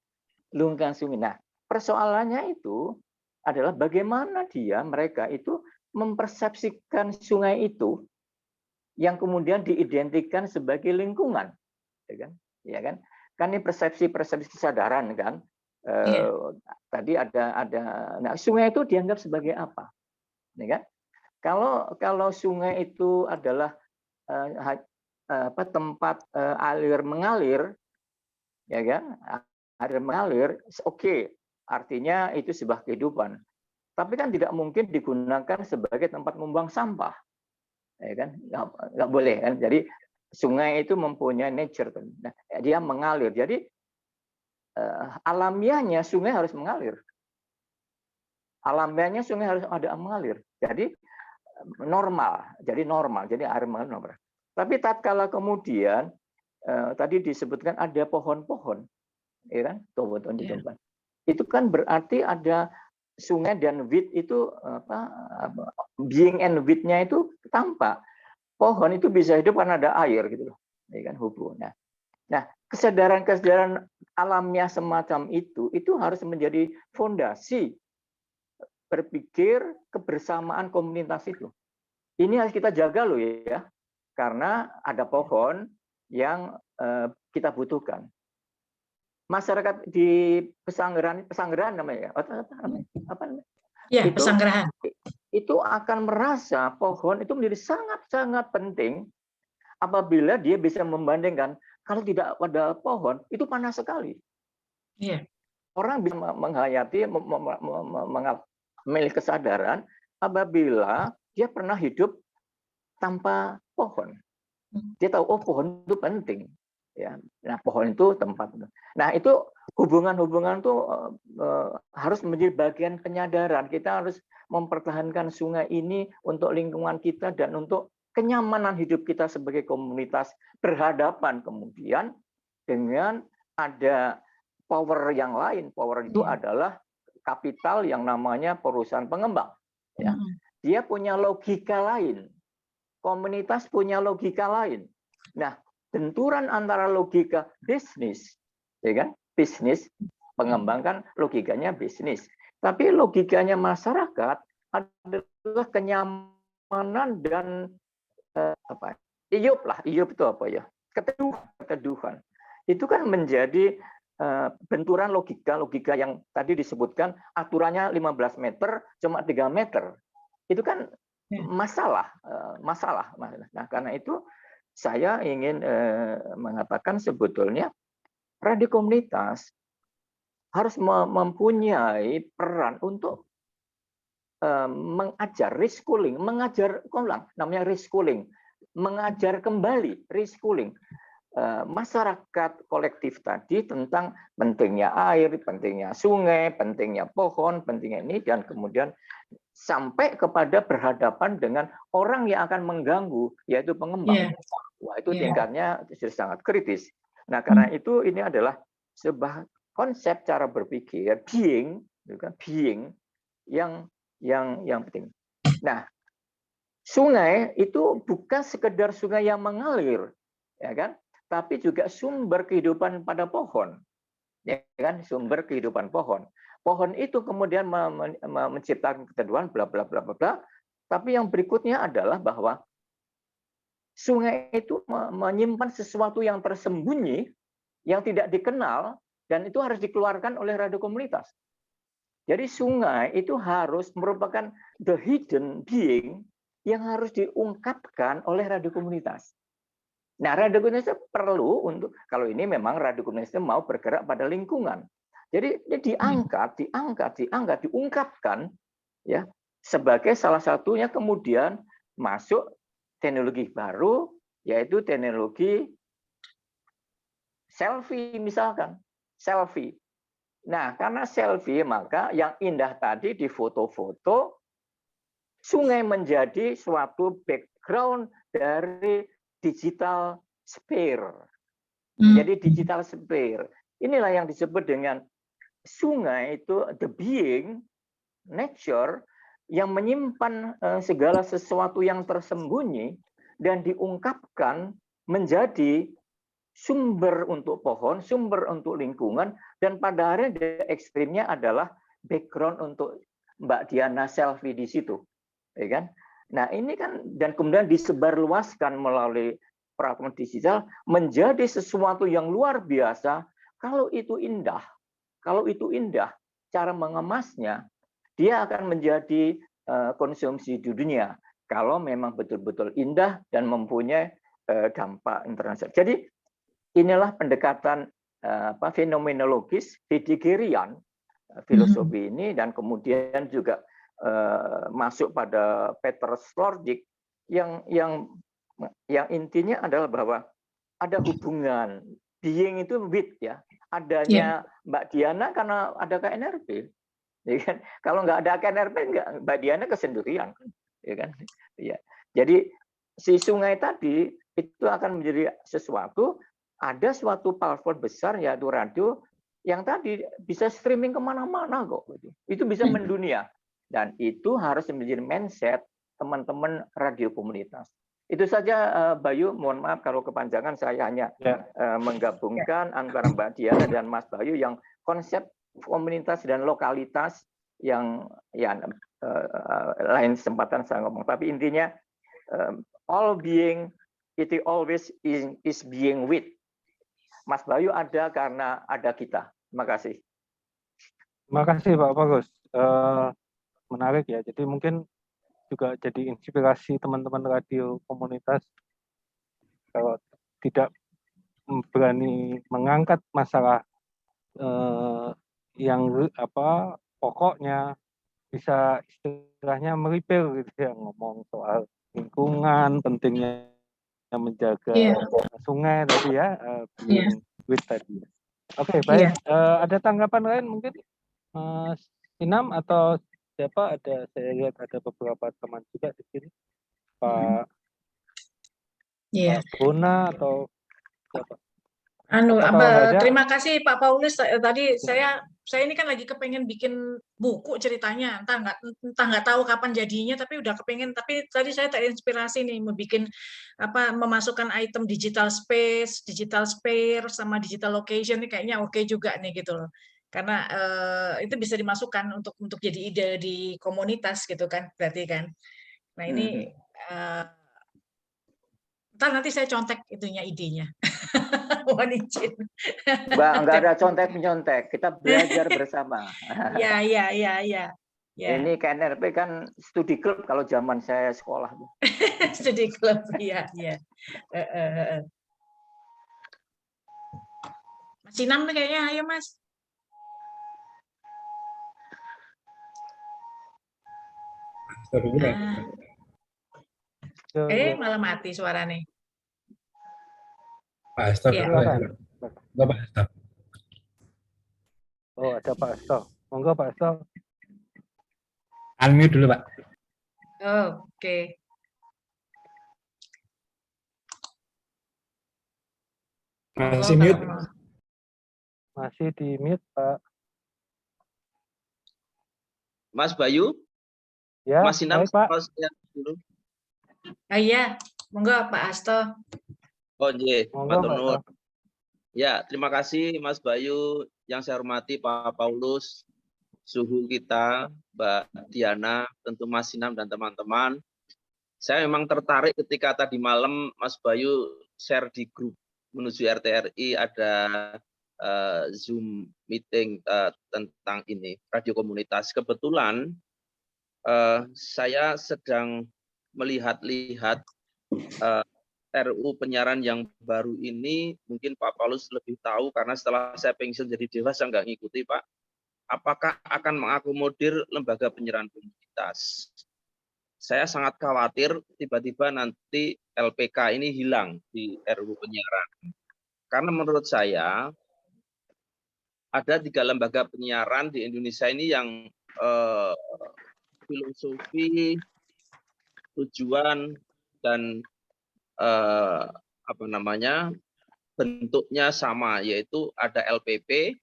Lingkungan sungai. Nah, persoalannya itu adalah bagaimana mereka itu mempersepsikan sungai itu yang kemudian diidentikan sebagai lingkungan, ya kan? Kan ini persepsi kesadaran kan. Tadi ada. Nah, sungai itu dianggap sebagai apa, ya kan? Kalau sungai itu adalah tempat air mengalir, ya kan? Air mengalir, oke. Artinya itu sebuah kehidupan. Tapi kan tidak mungkin digunakan sebagai tempat membuang sampah, ya kan? Nggak boleh kan? Jadi sungai itu mempunyai nature, nah, dia mengalir. Jadi alamiahnya sungai harus mengalir. Alamiahnya sungai harus ada mengalir. Jadi normal. Jadi air mengalir normal. Tapi tatkala kemudian tadi disebutkan ada pohon-pohon, ya kan? Pohon di tempat. Itu kan berarti ada sungai dan width itu being and width-nya itu tampak. Pohon itu bisa hidup karena ada air gitu loh. Ya kan, hubungan. Nah, kesadaran alamiah semacam itu harus menjadi fondasi berpikir kebersamaan komunitas itu. Ini harus kita jaga loh ya. Karena ada pohon yang kita butuhkan. Masyarakat di Pesanggerahan namanya ya, apa namanya? Ya, Pesanggerahan. Itu akan merasa pohon itu menjadi sangat-sangat penting apabila dia bisa membandingkan kalau tidak ada pohon itu panas sekali. Iya. Orang bisa menghayati, memiliki kesadaran apabila dia pernah hidup tanpa pohon. Dia tahu pohon itu penting. Ya, nah pohon itu tempat. Nah itu hubungan-hubungan itu harus menjadi bagian penyadaran. Kita harus mempertahankan sungai ini untuk lingkungan kita dan untuk kenyamanan hidup kita sebagai komunitas berhadapan kemudian dengan ada power yang lain. Power itu adalah kapital yang namanya perusahaan pengembang. Ya, dia punya logika lain. Komunitas punya logika lain. Nah, benturan antara logika bisnis, ya kan? Bisnis, pengembang kan logikanya bisnis. Tapi logikanya masyarakat adalah kenyamanan dan iyup itu apa ya? Keteduhan. Itu kan menjadi benturan logika yang tadi disebutkan aturannya 15 meter, cuma 3 meter. Itu kan masalah. Nah, karena itu saya ingin mengatakan sebetulnya radio komunitas harus mempunyai peran untuk mengajar reschooling, namanya reschooling, mengajar kembali reschooling masyarakat kolektif tadi tentang pentingnya air, pentingnya sungai, pentingnya pohon, pentingnya ini, dan kemudian sampai kepada berhadapan dengan orang yang akan mengganggu, yaitu pengembang. Wah, itu tingkatnya sudah sangat kritis. Nah, karena itu ini adalah sebuah konsep cara berpikir being yang penting. Nah, sungai itu bukan sekedar sungai yang mengalir, ya kan? Tapi juga sumber kehidupan pada pohon, ya kan? Sumber kehidupan pohon. Pohon itu kemudian menciptakan keteduhan, bla bla bla bla. Tapi yang berikutnya adalah bahwa sungai itu menyimpan sesuatu yang tersembunyi, yang tidak dikenal, dan itu harus dikeluarkan oleh radio komunitas. Jadi sungai itu harus merupakan the hidden being yang harus diungkapkan oleh radio komunitas. Nah, radio komunitas perlu untuk, kalau ini memang radio komunitas mau bergerak pada lingkungan. Jadi diungkapkan ya sebagai salah satunya kemudian masuk teknologi baru, yaitu teknologi selfie misalkan. Selfie. Nah, karena selfie, maka yang indah tadi di foto-foto, sungai menjadi suatu background dari digital sphere. Jadi digital sphere. Inilah yang disebut dengan sungai itu the being, nature, yang menyimpan segala sesuatu yang tersembunyi dan diungkapkan menjadi sumber untuk pohon, sumber untuk lingkungan, dan pada akhirnya ekstrimnya adalah background untuk Mbak Diana selfie di situ, ya kan? Nah ini kan, dan kemudian disebarluaskan melalui platform digital menjadi sesuatu yang luar biasa. Kalau itu indah, cara mengemasnya, dia akan menjadi konsumsi di dunia. Kalau memang betul-betul indah dan mempunyai dampak internasional. Jadi inilah pendekatan fenomenologis Heideggerian filosofi ini, dan kemudian juga masuk pada Peter Slordig yang intinya adalah bahwa ada hubungan being itu with, ya, adanya Mbak Diana karena ada KNRP, ya kan? Kalau nggak ada KNRP, Mbak Diana kesendirian, ya kan? Ya. Jadi si sungai tadi itu akan menjadi sesuatu, ada suatu platform besar yaitu radio yang tadi bisa streaming kemana-mana kok, itu bisa mendunia, dan itu harus menjadi mindset teman-teman radio komunitas. Itu saja, Bayu, mohon maaf kalau kepanjangan, saya hanya menggabungkan antara Mbak Diana dan Mas Bayu yang konsep komunitas dan lokalitas yang lain kesempatan saya ngomong, tapi intinya all being it always is being with. Mas Bayu ada karena ada kita. Terima kasih. Terima kasih Pak Bagus. Menarik ya. Jadi mungkin juga jadi inspirasi teman-teman radio komunitas kalau tidak berani mengangkat masalah yang pokoknya, bisa istilahnya meripil gitu ya, ngomong soal lingkungan, pentingnya menjaga sungai tadi ya, being with tadi. Oke, baik. Ada tanggapan lain mungkin Sinam atau siapa? Ada, saya lihat ada beberapa teman juga di sini, Pak Bona atau siapa? Terima kasih Pak Paulus. Tadi saya ini kan lagi kepengen bikin buku ceritanya, entah nggak tahu kapan jadinya, tapi udah kepengen. Tapi tadi saya terinspirasi nih memasukkan item digital space, digital sphere, sama digital location ini kayaknya oke juga nih gitu loh. Karena itu bisa dimasukkan untuk jadi ide di komunitas gitu kan, berarti kan. Nah ini ntar nanti saya contek itunya, idenya. Mohon izin. Mbak, nggak ada contek-menyontek, kita belajar bersama. Ya. Ini KNRP kan studi klub kalau zaman saya sekolah. Studi klub, iya. Mas Sinam nih kayaknya, ayo Mas. Malah mati suaranya. Pak Asto, Pak Asto. Oh, ada Pak Asto. Monggo Pak Asto. Unmute dulu, Pak. Oke. Masih mute. Masih di mute, Pak. Mas Bayu? Ya, Mas Sinam, Pak. Dulu. Iya, monggo Pak Asto. Oh, iya, matur nuwun. Ya, terima kasih Mas Bayu, yang saya hormati Pak Paulus, suhu kita, Mbak Diana, tentu Mas Sinam dan teman-teman. Saya memang tertarik ketika tadi malam Mas Bayu share di grup menuju RTRI ada Zoom meeting tentang ini, radio komunitas. Kebetulan saya sedang melihat-lihat RUU penyiaran yang baru ini, mungkin Pak Paulus lebih tahu karena setelah saya pensiun jadi dewasa nggak ngikuti Pak. Apakah akan mengakomodir lembaga penyiaran komunitas? Saya sangat khawatir tiba-tiba nanti LPK ini hilang di RUU penyiaran. Karena menurut saya ada 3 lembaga penyiaran di Indonesia ini yang filosofi, tujuan, dan bentuknya sama, yaitu ada LPP,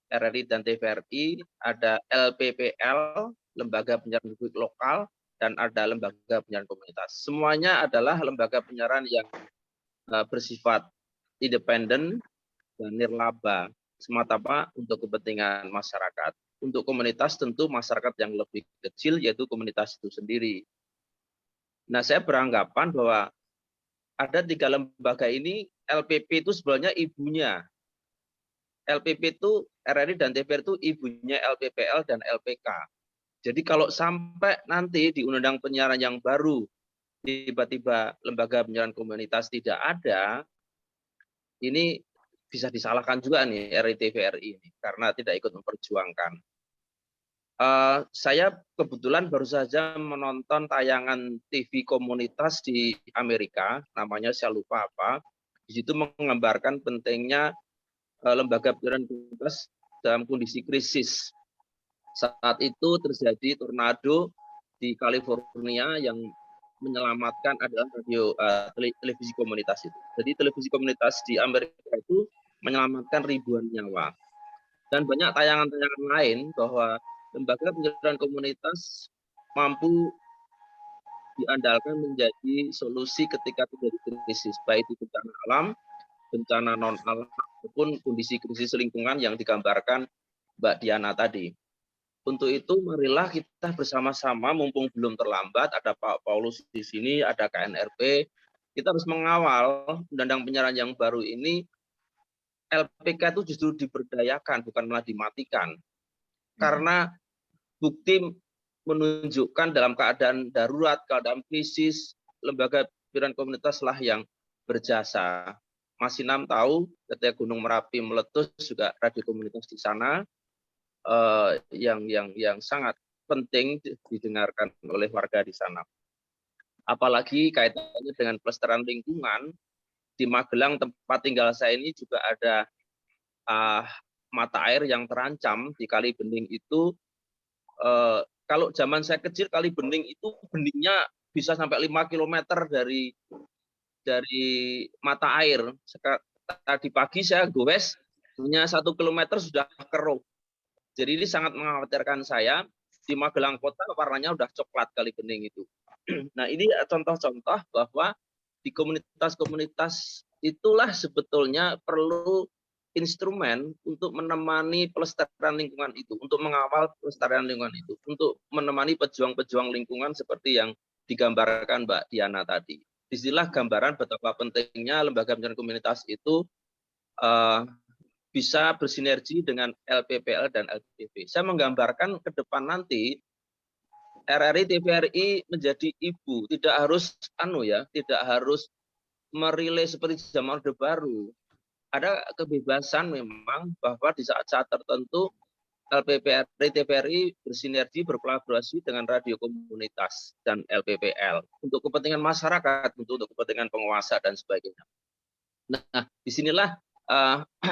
RRI dan TVRI, ada LPPL, Lembaga Penyiaran Publik Lokal, dan ada Lembaga Penyiaran Komunitas. Semuanya adalah lembaga penyiaran yang bersifat independen dan nirlaba, semata-mata untuk kepentingan masyarakat. Untuk komunitas tentu masyarakat yang lebih kecil, yaitu komunitas itu sendiri. Nah, saya beranggapan bahwa ada 3 lembaga ini, LPP itu sebenarnya ibunya. LPP itu, RRI dan TVRI itu ibunya LPPL dan LPK. Jadi kalau sampai nanti di Undang-Undang Penyiaran yang baru, tiba-tiba lembaga penyiaran komunitas tidak ada, ini bisa disalahkan juga nih RRI TVRI ini, karena tidak ikut memperjuangkan. Saya kebetulan baru saja menonton tayangan TV komunitas di Amerika, namanya saya lupa apa. Di situ menggambarkan pentingnya lembaga penyiaran komunitas dalam kondisi krisis. Saat itu terjadi tornado di California yang menyelamatkan adalah televisi komunitas itu. Jadi televisi komunitas di Amerika itu menyelamatkan ribuan nyawa. Dan banyak tayangan-tayangan lain bahwa lembaga penyiaran komunitas mampu diandalkan menjadi solusi ketika terjadi krisis, baik itu bencana alam, bencana non-alam, maupun kondisi krisis lingkungan yang digambarkan Mbak Diana tadi. Untuk itu, marilah kita bersama-sama, mumpung belum terlambat, ada Pak Paulus di sini, ada KNRP, kita harus mengawal undang-undang penyiaran yang baru ini. LPK itu justru diberdayakan, bukan malah dimatikan. Karena bukti menunjukkan dalam keadaan darurat, keadaan krisis, lembaga penyiaran komunitas lah yang berjasa. Mas Sinam tahu ketika Gunung Merapi meletus juga radio komunitas di sana yang sangat penting didengarkan oleh warga di sana. Apalagi kaitannya dengan pelestarian lingkungan, di Magelang tempat tinggal saya ini juga ada mata air yang terancam di Kali Bening itu. Kalau zaman saya kecil Kali Bening itu beningnya bisa sampai 5 km dari mata air. Tadi pagi saya gowes, hanya 1 km sudah keruh. Jadi ini sangat mengkhawatirkan saya. Di Magelang Kota warnanya udah coklat Kali Bening itu. Nah, ini contoh-contoh bahwa di komunitas-komunitas itulah sebetulnya perlu instrumen untuk menemani pelestarian lingkungan itu, untuk mengawal pelestarian lingkungan itu, untuk menemani pejuang-pejuang lingkungan seperti yang digambarkan Mbak Diana tadi. Disinilah gambaran betapa pentingnya lembaga penyiaran komunitas itu bisa bersinergi dengan LPPL dan LPP. Saya menggambarkan ke depan nanti RRI TVRI menjadi ibu, tidak harus tidak harus merilai seperti zaman Orde Baru. Ada kebebasan memang bahwa di saat-saat tertentu LPPRI TVRI bersinergi berkolaborasi dengan radio komunitas dan LPPL untuk kepentingan masyarakat, untuk kepentingan penguasa dan sebagainya. Nah, disinilah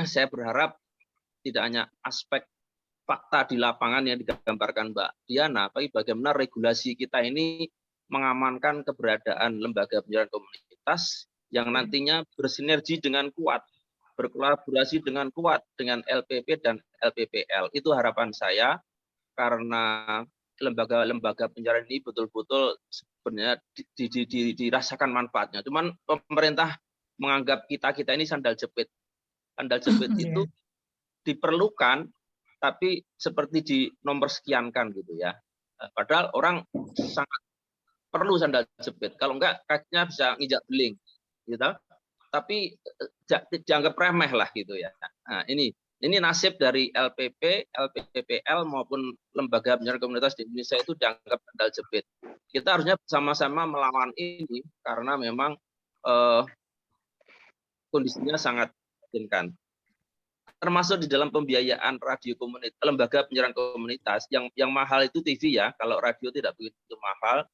saya berharap tidak hanya aspek fakta di lapangan yang digambarkan Mbak Diana, tapi bagaimana regulasi kita ini mengamankan keberadaan lembaga penyiaran komunitas yang nantinya bersinergi dengan kuat, berkolaborasi dengan kuat dengan LPP dan LPPL. Itu harapan saya, karena lembaga-lembaga penyiaran ini betul-betul sebenarnya dirasakan manfaatnya. Cuman pemerintah menganggap kita ini sandal jepit. Sandal jepit itu diperlukan, tapi seperti di nomor sekiankan gitu ya. Padahal orang sangat perlu sandal jepit. Kalau enggak kakinya bisa nginjak beling, gitu. Tapi dianggap remeh lah gitu ya. Nah, ini nasib dari LPP, LPPL maupun lembaga penyiaran komunitas di Indonesia itu dianggap sandal jepit. Kita harusnya bersama-sama melawan ini karena memang kondisinya sangat memungkinkan. Termasuk di dalam pembiayaan radio komunitas, lembaga penyiaran komunitas yang mahal itu TV ya. Kalau radio tidak begitu mahal,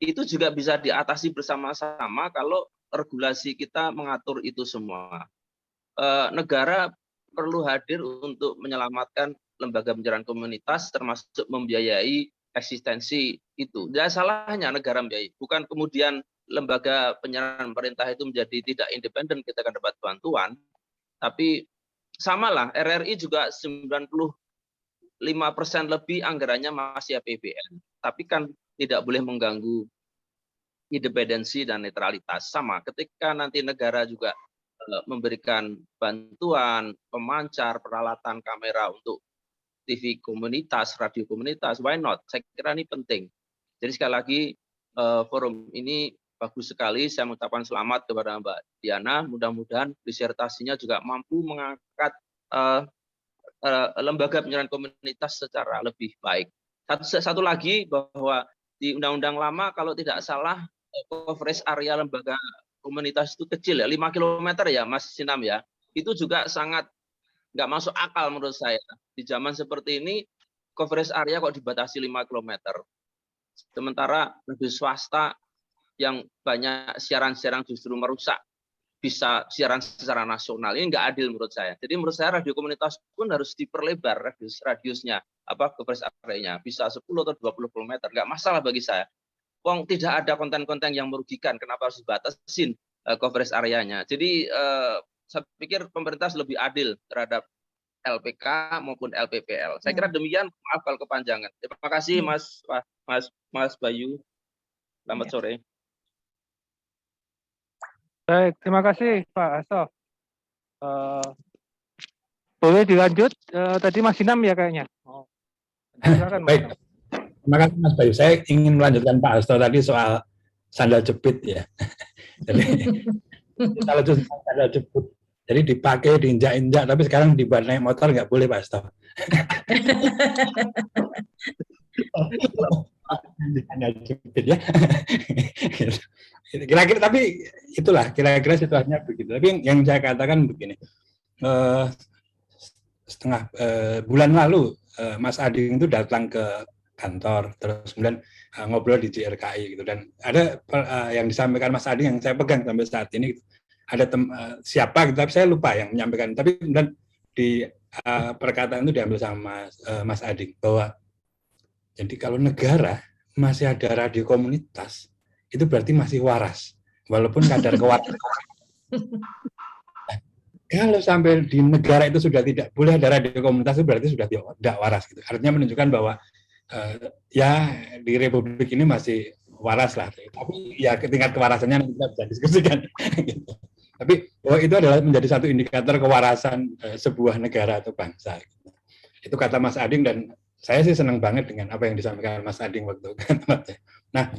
itu juga bisa diatasi bersama-sama kalau regulasi kita mengatur itu semua. Negara perlu hadir untuk menyelamatkan lembaga penyiaran komunitas, termasuk membiayai eksistensi itu. Tidak salahnya negara membiayai, bukan kemudian lembaga penyiaran pemerintah itu menjadi tidak independen, kita akan dapat bantuan, tapi samalah RRI juga 95% lebih anggarannya masih APBN, tapi kan tidak boleh mengganggu independensi dan netralitas. Sama ketika nanti negara juga memberikan bantuan, pemancar, peralatan kamera untuk TV komunitas, radio komunitas, why not? Saya kira ini penting. Jadi sekali lagi forum ini bagus sekali. Saya mengucapkan selamat kepada Mbak Diana. Mudah-mudahan disertasinya juga mampu mengangkat lembaga penyiaran komunitas secara lebih baik. Satu lagi bahwa di undang-undang lama kalau tidak salah coverage area lembaga komunitas itu kecil ya, 5 km ya Mas Sinam ya. Itu juga sangat nggak masuk akal menurut saya. Di zaman seperti ini coverage area kok dibatasi 5 km. Sementara radio swasta yang banyak siaran-siaran justru merusak bisa siaran secara nasional. Ini nggak adil menurut saya. Jadi menurut saya radio komunitas pun harus diperlebar radiusnya, coverage area-nya bisa 10 atau 20 km, nggak masalah bagi saya. Wong tidak ada konten-konten yang merugikan, kenapa harus dibatasin coverage area-nya. Jadi saya pikir pemerintah lebih adil terhadap LPK maupun LPPL. Saya kira demikian, maaf kalau kepanjangan. Terima kasih Mas Bayu. Selamat sore. Baik, terima kasih Pak Hasto. Boleh dilanjut, tadi Mas Sinam ya kayaknya. Silakan, baik, terima kasih Mas Bayu. Saya ingin melanjutkan Pak Hasto tadi soal sandal jepit ya. Jadi kalau itu sandal jepit, jadi dipakai, diinjak-injak, tapi sekarang dibuat naik motor nggak boleh Pak Hasto. Sandal jepit ya. Kira-kira, tapi itulah kira-kira situasinya begitu. Tapi yang saya katakan begini, setengah bulan lalu Mas Ading itu datang ke kantor, terus kemudian ngobrol di JRKI gitu, dan ada yang disampaikan Mas Ading yang saya pegang sampai saat ini, gitu. Ada siapa gitu, tapi saya lupa yang menyampaikan, tapi kemudian di perkataan itu diambil sama Mas Ading bahwa jadi kalau negara masih ada radio komunitas itu berarti masih waras, walaupun kadar kewarasan. Kalau sampai di negara itu sudah tidak boleh ada radio komunitas, itu berarti sudah tidak waras. Gitu. Artinya menunjukkan bahwa ya di Republik ini masih waras lah. Tapi ya tingkat kewarasannya kita bisa diskusikan. Gitu. Tapi bahwa itu adalah menjadi satu indikator kewarasan sebuah negara atau bangsa. Gitu. Itu kata Mas Ading, dan saya sih senang banget dengan apa yang disampaikan Mas Ading waktu itu. Nah,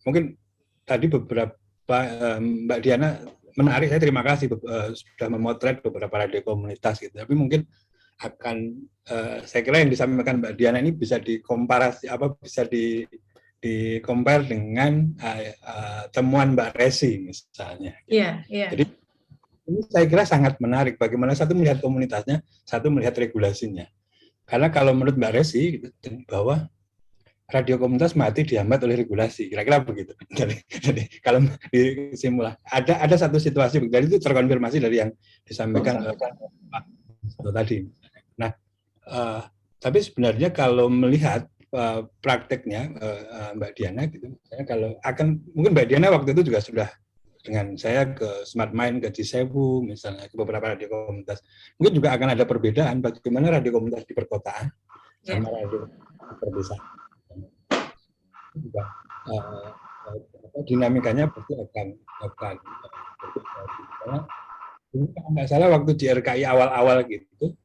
mungkin tadi beberapa Mbak Diana menarik, saya terima kasih sudah memotret beberapa radio komunitas gitu. Tapi mungkin akan saya kira yang disampaikan Mbak Diana ini bisa dikomparasi, bisa di-compare dengan temuan Mbak Resi misalnya. Iya, iya. Jadi ini saya kira sangat menarik bagaimana satu melihat komunitasnya, satu melihat regulasinya. Karena kalau menurut Mbak Resi gitu, bahwa radio komunitas mati dihambat oleh regulasi, kira-kira begitu. Jadi kalau di simulasi ada satu situasi, dan itu terkonfirmasi dari yang disampaikan Pak tadi. Nah, tapi sebenarnya kalau melihat prakteknya Mbak Diana, gitu, saya kalau mungkin Mbak Diana waktu itu juga sudah dengan saya ke Smart Mind, ke Cisewu, misalnya ke beberapa radio komunitas, mungkin juga akan ada perbedaan bagaimana radio komunitas di perkotaan sama radio di pedesaan. Juga dinamikanya pasti akan berbeda. Kalau nggak salah waktu di RKI awal-awal gitu,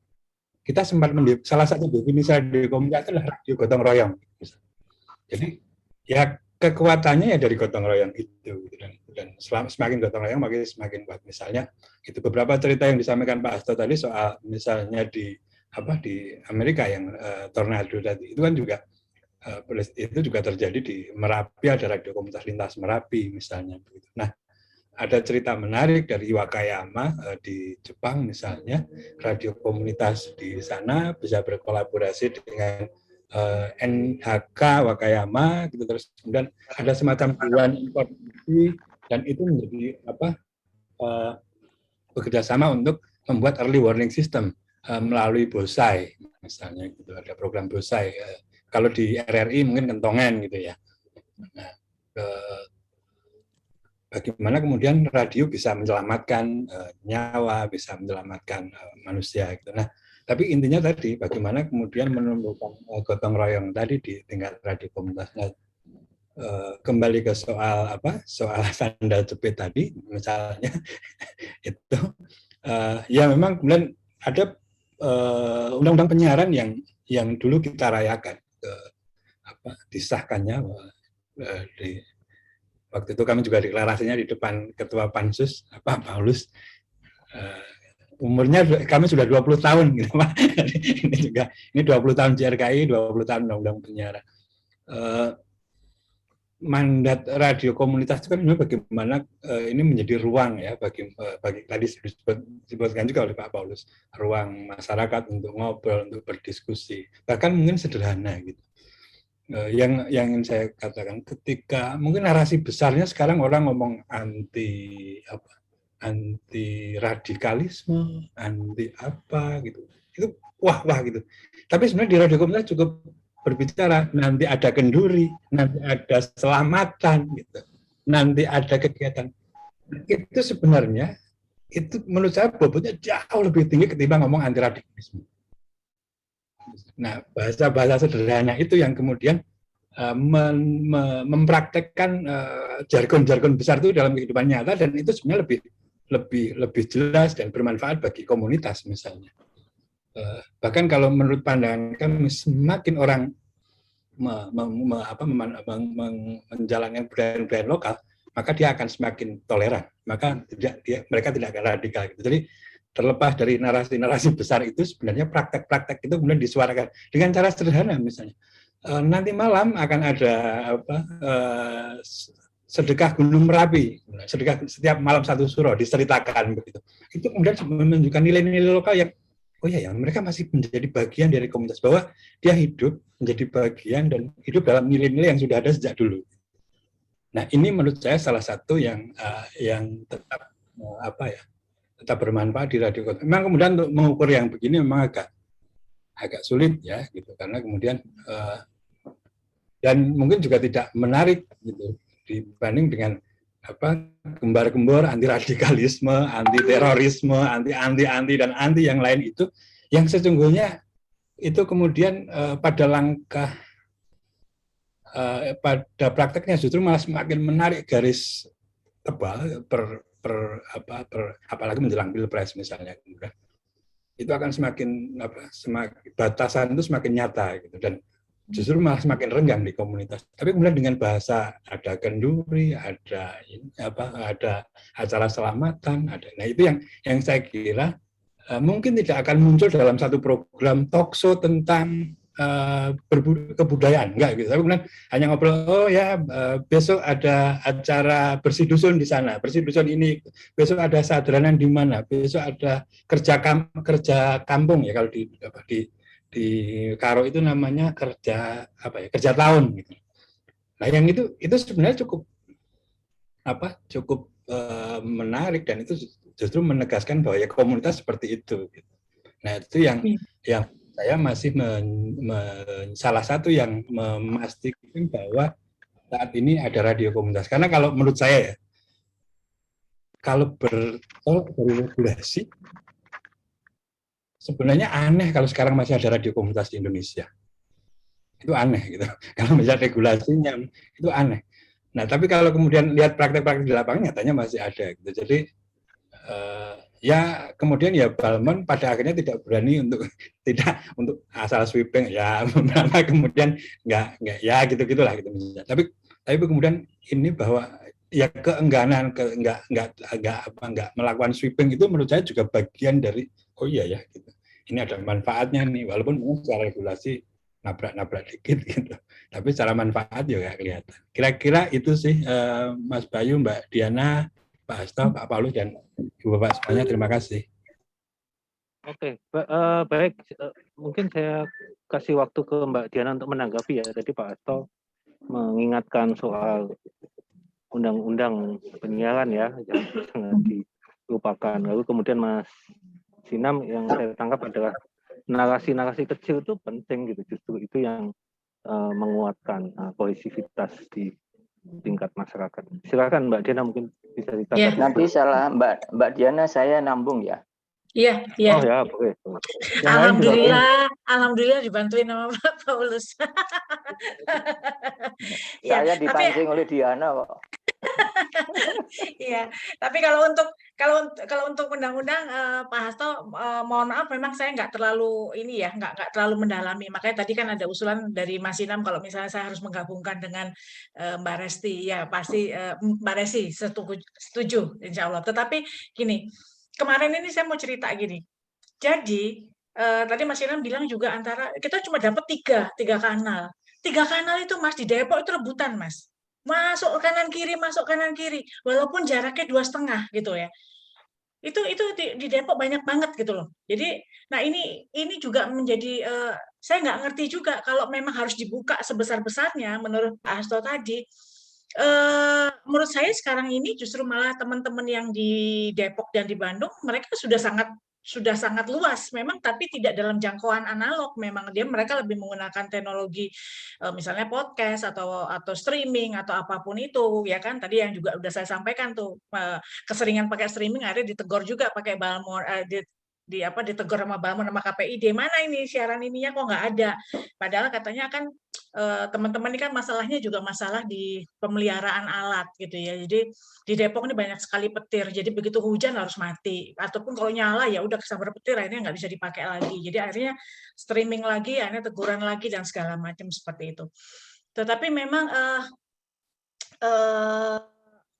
kita sempat salah satu definisi radio komunitas adalah radio gotong royong. Jadi ya kekuatannya ya dari gotong royong itu, dan semakin gotong royong semakin kuat. Misalnya itu beberapa cerita yang disampaikan Pak Hasto tadi soal misalnya di Amerika yang tornado tadi, itu kan juga itu juga terjadi di Merapi, ada radio komunitas lintas Merapi misalnya. Nah, ada cerita menarik dari Wakayama di Jepang misalnya, radio komunitas di sana bisa berkolaborasi dengan NHK Wakayama, gitu, terus kemudian ada semacam dewan informasi, dan itu menjadi bekerja sama untuk membuat early warning system melalui BOSAI misalnya gitu, ada program BOSAI. Kalau di RRI mungkin kentongan gitu ya. Nah, bagaimana kemudian radio bisa menyelamatkan nyawa, bisa menyelamatkan manusia gitu. Nah, tapi intinya tadi bagaimana kemudian menumbuhkan gotong royong tadi di tingkat radio komunitas. Nah, kembali ke soal soal sandal jepit tadi misalnya itu ya memang kemudian ada undang-undang penyiaran yang dulu kita rayakan disahkannya di waktu itu kami juga deklarasinya di depan ketua Pansus Pak Paulus, umurnya kami sudah 20 tahun gitu Pak. ini 20 tahun JRKI, 20 tahun undang-undang penyiaran. Mandat radio komunitas itu kan bagaimana ini menjadi ruang ya bagi tadi disebutkan juga oleh Pak Paulus, ruang masyarakat untuk ngobrol, untuk berdiskusi, bahkan mungkin sederhana gitu. Yang ingin saya katakan, ketika mungkin narasi besarnya sekarang orang ngomong anti radikalisme, anti apa gitu, itu wah gitu. Tapi sebenarnya di radio komunitas cukup berbicara nanti ada kenduri, nanti ada selamatan gitu, nanti ada kegiatan. Itu sebenarnya itu menurut saya bobotnya jauh lebih tinggi ketimbang ngomong anti radikalisme. Nah, bahasa-bahasa sederhana itu yang kemudian mempraktekkan jargon-jargon besar itu dalam kehidupan nyata, dan itu sebenarnya lebih jelas dan bermanfaat bagi komunitas misalnya. Bahkan kalau menurut pandangan kami, semakin orang menjalankan budaya lokal, maka dia akan semakin toleran, maka mereka tidak akan radikal. Jadi terlepas dari narasi-narasi besar itu, sebenarnya praktek-praktek itu kemudian disuarakan dengan cara sederhana. Misalnya nanti malam akan ada sedekah Gunung Merapi, sedekah setiap malam satu suro diceritakan begitu. Itu kemudian menunjukkan nilai-nilai lokal yang oh ya, mereka masih menjadi bagian dari komunitas, bahwa dia hidup menjadi bagian dan hidup dalam nilai-nilai yang sudah ada sejak dulu. Nah, ini menurut saya salah satu yang tetap tetap bermanfaat di radio. Memang kemudian untuk mengukur yang begini memang agak sulit ya gitu, karena kemudian dan mungkin juga tidak menarik gitu dibanding dengan gembar-gembor anti radikalisme, anti terorisme, anti dan anti yang lain itu, yang sesungguhnya itu kemudian pada langkah pada prakteknya justru malah semakin menarik garis tebal apalagi menjelang Pilpres misalnya, itu akan semakin batasan itu semakin nyata gitu, dan justru malah semakin renggang di komunitas. Tapi kemudian dengan bahasa, ada kenduri, ada acara selamatan, nah itu yang saya kira mungkin tidak akan muncul dalam satu program talkshow tentang kebudayaan, enggak gitu. Tapi kemudian hanya ngobrol, oh ya besok ada acara bersih dusun di sana, bersih dusun ini, besok ada sadranan di mana, besok ada kerja kampung ya, kalau di Karo itu namanya kerja tahun gitu. Nah, yang itu sebenarnya cukup menarik, dan itu justru menegaskan bahwa ya komunitas seperti itu gitu. Nah, itu yang saya masih salah satu yang memastikan bahwa saat ini ada radio komunitas. Karena kalau menurut saya ya, kalau bertolak dari regulasi, sebenarnya aneh kalau sekarang masih ada radio komunitas di Indonesia. Itu aneh gitu. Kalau misalnya regulasinya itu aneh. Nah, tapi kalau kemudian lihat praktek-praktek di lapangan, nyatanya masih ada gitu. Jadi ya kemudian ya Balmon pada akhirnya tidak berani untuk asal sweeping ya, kemudian nggak ya gitulah gitu misalnya. Tapi kemudian ini bahwa ya keengganan nggak melakukan sweeping itu menurut saya juga bagian dari oh iya ya gitu. Ini ada manfaatnya nih, walaupun mungkin secara regulasi nabrak dikit gitu. Tapi secara manfaat juga kelihatan. Kira-kira itu sih Mas Bayu, Mbak Diana, Pak Hasto, Pak Paulus, dan Ibu Bapak semuanya, terima kasih. Oke, baik. Mungkin saya kasih waktu ke Mbak Diana untuk menanggapi ya. Tadi Pak Hasto mengingatkan soal undang-undang penyiaran ya, yang sangat lupakan. Lalu kemudian Mas Sinam yang saya tangkap adalah narasi-narasi kecil itu penting gitu, justru itu yang menguatkan kohesivitas di tingkat masyarakat. Silakan Mbak Diana mungkin bisa ditanggapi. Nanti salah Mbak Diana saya nambung ya. Iya, Oh iya. ya, boleh. Yang lain juga boleh. Alhamdulillah dibantuin sama Pak Paulus. Ya, Saya tapi dipancing oleh Diana kok. iya, tapi kalau untuk undang-undang Pak Hasto, mohon maaf memang saya nggak terlalu ini ya, nggak terlalu mendalami. Makanya tadi kan ada usulan dari Mas Inam kalau misalnya saya harus menggabungkan dengan Mbak Resti, ya pasti Mbak Resti setuju, Insya Allah. Tetapi gini, kemarin ini saya mau cerita gini. Jadi tadi Mas Inam bilang juga antara kita cuma dapat tiga kanal. 3 kanal itu Mas di Depok itu rebutan Mas. Masuk kanan kiri, walaupun jaraknya 2,5 gitu ya. Itu di Depok banyak banget gitu loh. Jadi, nah ini juga menjadi saya nggak ngerti juga kalau memang harus dibuka sebesar-besarnya menurut Pak Hasto tadi. Menurut saya sekarang ini justru malah teman-teman yang di Depok dan di Bandung mereka sudah sangat luas memang, tapi tidak dalam jangkauan analog. Memang mereka lebih menggunakan teknologi misalnya podcast atau streaming atau apapun itu ya kan. Tadi yang juga udah saya sampaikan tuh keseringan pakai streaming akhirnya ditegur juga pakai Balmor ditegur sama Balmor sama KPID, mana ini siaran ininya kok nggak ada, padahal katanya kan teman-teman ini kan masalahnya juga masalah di pemeliharaan alat gitu ya. Jadi di Depok ini banyak sekali petir, jadi begitu hujan harus mati, ataupun kalau nyala ya udah kesambar petir akhirnya nggak bisa dipakai lagi, jadi akhirnya streaming lagi, akhirnya teguran lagi dan segala macam seperti itu. Tetapi memang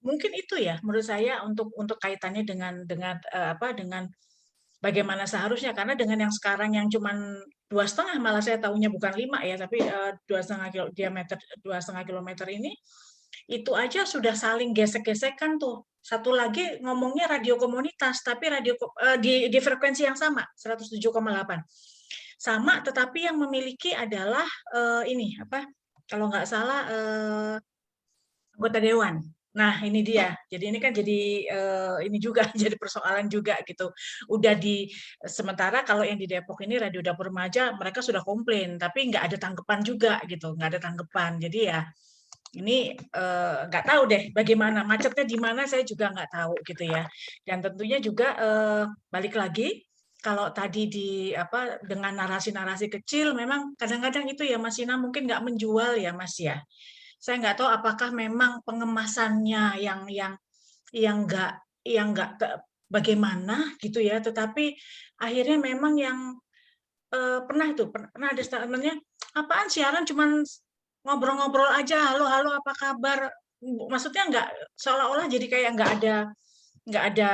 mungkin itu ya menurut saya untuk kaitannya dengan bagaimana seharusnya, karena dengan yang sekarang yang cuman 2,5, malah saya tahunya bukan 5 ya, tapi 2,5 diameter 2,5 kilometer ini itu aja sudah saling gesek-gesekan tuh. Satu lagi ngomongnya radio komunitas, tapi radio di frekuensi yang sama 107,8 sama, tetapi yang memiliki adalah ini apa? Kalau nggak salah anggota dewan. Nah, ini dia. Jadi ini kan jadi ini juga jadi persoalan juga gitu. Udah sementara kalau yang di Depok ini Radio Dapur Remaja mereka sudah komplain, tapi nggak ada tanggapan juga gitu, nggak ada tanggapan. Jadi ya ini nggak tahu deh bagaimana macetnya di mana, saya juga nggak tahu gitu ya. Dan tentunya juga balik lagi kalau tadi dengan narasi-narasi kecil memang kadang-kadang itu ya Mas Ina mungkin nggak menjual ya Mas ya. Saya nggak tahu apakah memang pengemasannya yang nggak bagaimana gitu ya, tetapi akhirnya memang yang pernah ada statementnya, apaan siaran cuman ngobrol-ngobrol aja, halo apa kabar, maksudnya nggak, seolah-olah jadi kayak nggak ada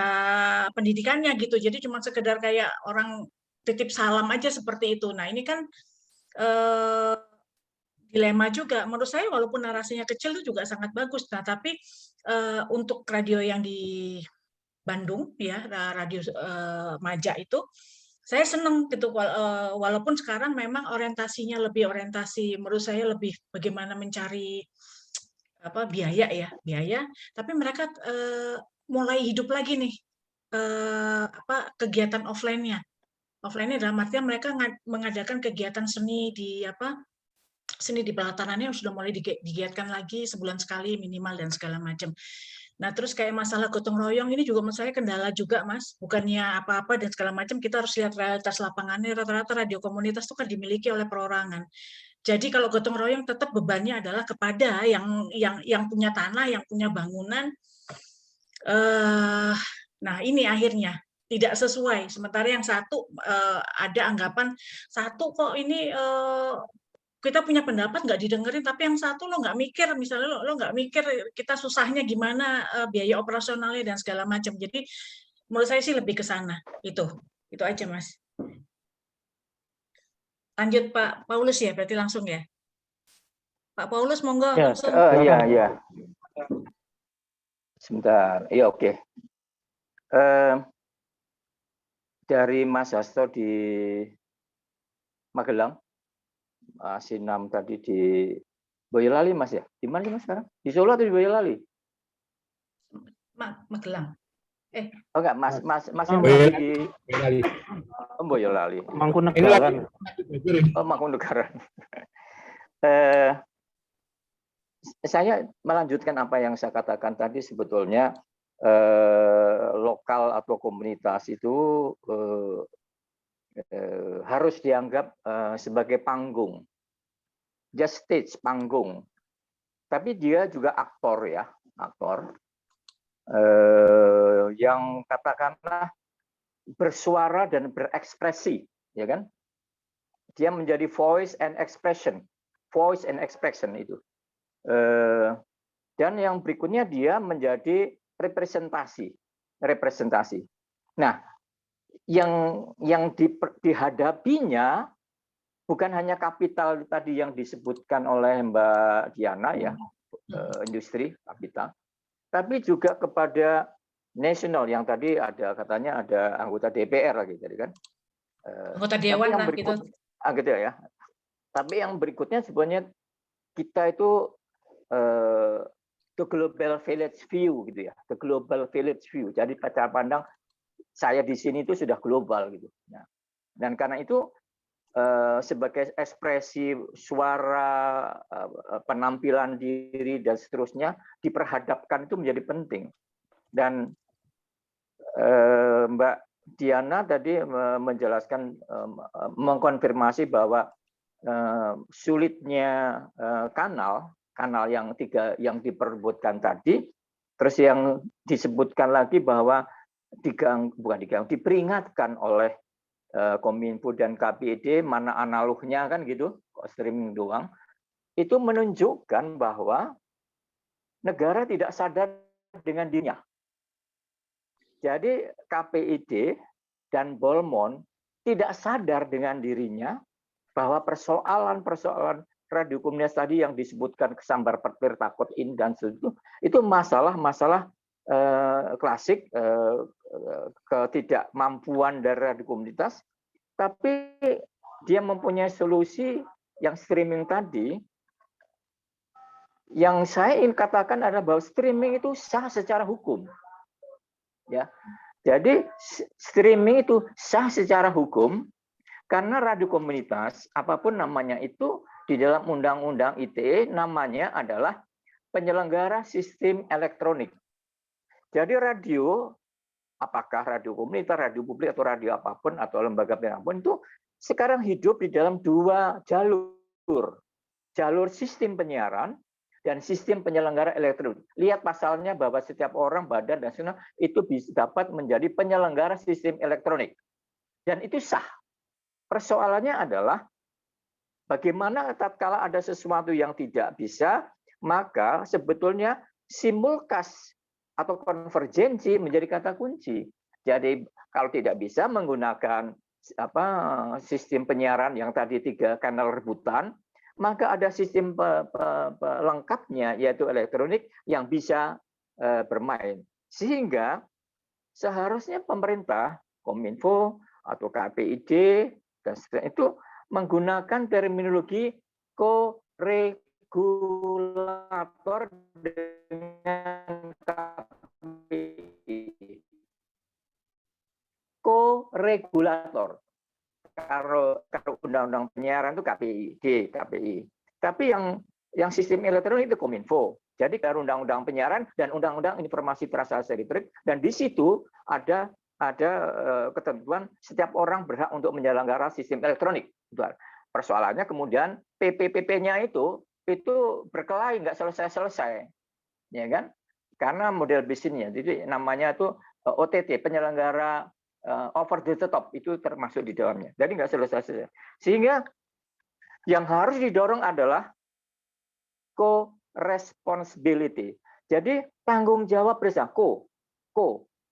pendidikannya gitu, jadi cuma sekedar kayak orang titip salam aja seperti itu. Nah ini kan dilema juga menurut saya, walaupun narasinya kecil itu juga sangat bagus. Nah tapi untuk radio yang di Bandung ya, radio Maja itu saya seneng gitu, walaupun sekarang memang orientasinya lebih orientasi menurut saya lebih bagaimana mencari biaya, tapi mereka mulai hidup lagi nih kegiatan offline-nya dalam artian mereka mengadakan kegiatan seni di pelatanannya sudah mulai digiatkan lagi sebulan sekali minimal dan segala macam. Nah terus kayak masalah gotong royong ini juga menurut saya kendala juga Mas, bukannya apa-apa dan segala macam, kita harus lihat realitas lapangannya. Rata-rata radio komunitas itu kan dimiliki oleh perorangan. Jadi kalau gotong royong tetap bebannya adalah kepada yang punya tanah, yang punya bangunan. Nah ini akhirnya tidak sesuai. Sementara yang satu ada anggapan satu kok ini kita punya pendapat nggak didengerin, tapi yang satu lo nggak mikir, misalnya lo nggak mikir kita susahnya gimana, biaya operasionalnya dan segala macam. Jadi menurut saya sih lebih ke sana. Itu aja Mas. Lanjut Pak Paulus ya, berarti langsung ya. Pak Paulus monggo Ya, langsung. Iya. Sebentar. Iya, oke. Dari Mas Hasto di Magelang, Sinam tadi di Boyolali Mas ya? Di mana sih Mas sekarang? Di Solo atau di Boyolali? Magelang. Oh enggak, Mas Boyolali. di Boyolali. Mangkunegaran. Oh, Mangkunegaran. Saya melanjutkan apa yang saya katakan tadi, sebetulnya lokal atau komunitas itu harus dianggap sebagai panggung, just stage, panggung. Tapi dia juga aktor ya, aktor yang katakanlah bersuara dan berekspresi, ya kan? Dia menjadi voice and expression itu. Dan yang berikutnya dia menjadi representasi. Nah, yang dihadapinya bukan hanya kapital tadi yang disebutkan oleh Mbak Diana ya, industri kapital, tapi juga kepada nasional yang tadi ada katanya ada anggota DPR lagi tadi kan. Anggota dewan lah gitu. Gitu ya. Tapi yang berikutnya sebenarnya kita itu the global village view gitu ya, the global village view. Jadi cara pandang saya di sini itu sudah global gitu. Nah, dan karena itu sebagai ekspresi suara, penampilan diri dan seterusnya diperhadapkan itu menjadi penting. Dan Mbak Diana tadi menjelaskan, mengkonfirmasi bahwa sulitnya kanal yang yang diperebutkan tadi, terus yang disebutkan lagi bahwa diperingatkan oleh Kominfo dan KPID, mana analognya kan gitu, kok streaming doang, itu menunjukkan bahwa negara tidak sadar dengan dirinya. Jadi KPID dan Bolmon tidak sadar dengan dirinya bahwa persoalan-persoalan radio komunitas tadi yang disebutkan kesambar petir, takut in dan seterusnya itu masalah klasik, ketidakmampuan dari radio komunitas, tapi dia mempunyai solusi yang streaming tadi. Yang saya ingin katakan adalah bahwa streaming itu sah secara hukum. Ya. Jadi streaming itu sah secara hukum karena radio komunitas apapun namanya itu di dalam Undang-Undang ITE namanya adalah penyelenggara sistem elektronik. Jadi radio, apakah radio komunitas, radio publik atau radio apapun atau lembaga apapun itu sekarang hidup di dalam dua jalur. Jalur sistem penyiaran dan sistem penyelenggara elektronik. Lihat pasalnya bahwa setiap orang, badan, dan sebagainya itu bisa dapat menjadi penyelenggara sistem elektronik. Dan itu sah. Persoalannya adalah bagaimana tatkala ada sesuatu yang tidak bisa, maka sebetulnya simulkas atau konvergensi menjadi kata kunci. Jadi kalau tidak bisa menggunakan sistem penyiaran yang tadi 3 kanal rebutan, maka ada sistem pelengkapnya yaitu elektronik yang bisa bermain. Sehingga seharusnya pemerintah, Kominfo atau KPID dan seterusnya itu menggunakan terminologi ko-regulator dengan KPI. Ko-regulator. Kalau undang-undang penyiaran itu KPI. Tapi yang sistem elektronik itu Kominfo. Jadi kalau undang-undang penyiaran dan undang-undang informasi transaksi elektrik, dan di situ ada ketentuan setiap orang berhak untuk menyelenggara sistem elektronik. Persoalannya kemudian PPP-nya itu berkelahi, nggak selesai-selesai, ya kan? Karena model bisnisnya, jadi namanya itu OTT, penyelenggara over the top, itu termasuk di dalamnya. Jadi nggak selesai. Sehingga yang harus didorong adalah co-responsibility. Jadi tanggung jawab bersama,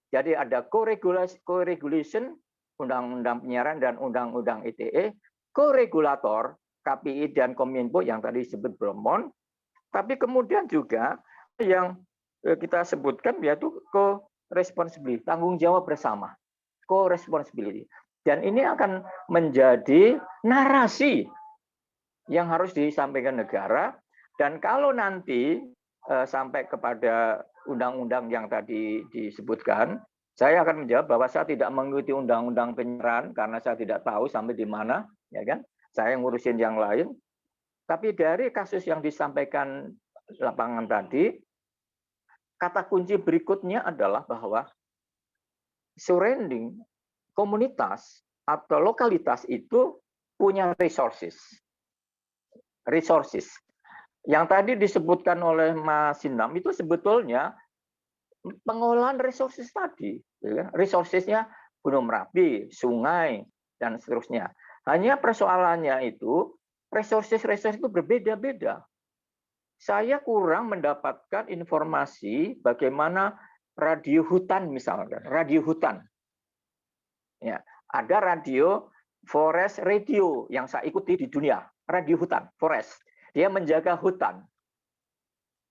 Jadi ada co-regulation, undang-undang penyiaran dan undang-undang ITE, co-regulator, KPI dan Kominfo yang tadi disebut Bolmon, tapi kemudian juga yang kita sebutkan yaitu co-responsibility, tanggung jawab bersama. Co-responsibility. Dan ini akan menjadi narasi yang harus disampaikan negara, dan kalau nanti sampai kepada undang-undang yang tadi disebutkan, Saya akan menjawab bahwa saya tidak mengikuti undang-undang penyiaran karena saya tidak tahu sampai di mana, ya kan? Saya ngurusin yang lain. Tapi dari kasus yang disampaikan lapangan tadi, kata kunci berikutnya adalah bahwa surrounding komunitas atau lokalitas itu punya resources. Resources. Yang tadi disebutkan oleh Mas Sinam itu sebetulnya pengolahan resources tadi. Resourcesnya Gunung Merapi, sungai, dan seterusnya. Hanya persoalannya itu, resources itu berbeda-beda. Saya kurang mendapatkan informasi bagaimana radio hutan misalnya, radio hutan. Ya, ada radio forest radio yang saya ikuti di dunia, radio hutan, forest. Dia menjaga hutan.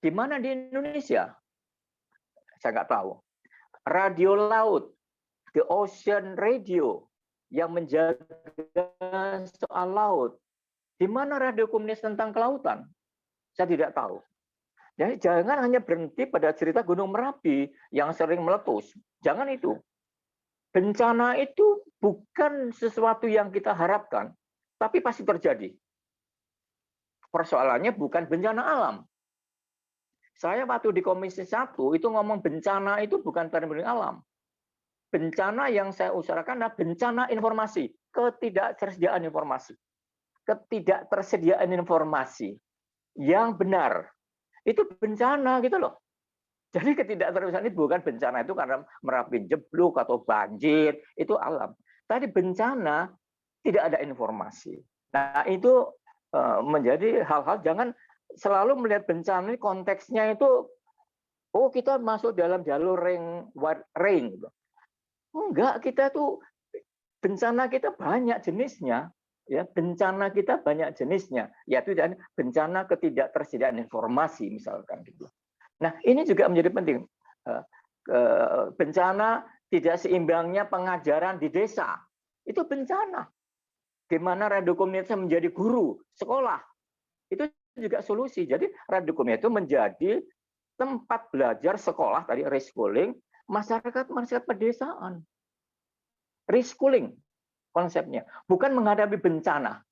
Di mana di Indonesia? Saya nggak tahu. Radio laut, the ocean radio yang menjaga soal laut. Di mana radio komunis tentang kelautan? Saya tidak tahu. Jadi jangan hanya berhenti pada cerita Gunung Merapi yang sering meletus. Jangan itu. Bencana itu bukan sesuatu yang kita harapkan, tapi pasti terjadi. Persoalannya bukan bencana alam. Saya waktu di Komisi 1 itu ngomong bencana itu bukan terjadi alam. Bencana yang saya usahakan adalah bencana informasi, ketidaktersediaan informasi. Ketidaktersediaan informasi yang benar. Itu bencana gitu loh. Jadi ketidaktersediaan ini bukan bencana itu karena Merapi jeblok atau banjir, itu alam. Tadi bencana tidak ada informasi. Nah, itu menjadi hal-hal jangan selalu melihat bencana ini konteksnya itu oh kita masuk dalam jalur rain gitu. Enggak, kita tuh bencana kita banyak jenisnya. Ya, bencana kita banyak jenisnya, yaitu bencana ketidaktersediaan informasi misalkan gitu. Nah, ini juga menjadi penting. Bencana tidak seimbangnya pengajaran di desa. Itu bencana. Di mana radio komunitas menjadi guru sekolah. Itu juga solusi. Jadi radio komunitas itu menjadi tempat belajar sekolah tadi reschooling masyarakat pedesaan. Reschooling konsepnya, bukan menghadapi bencana.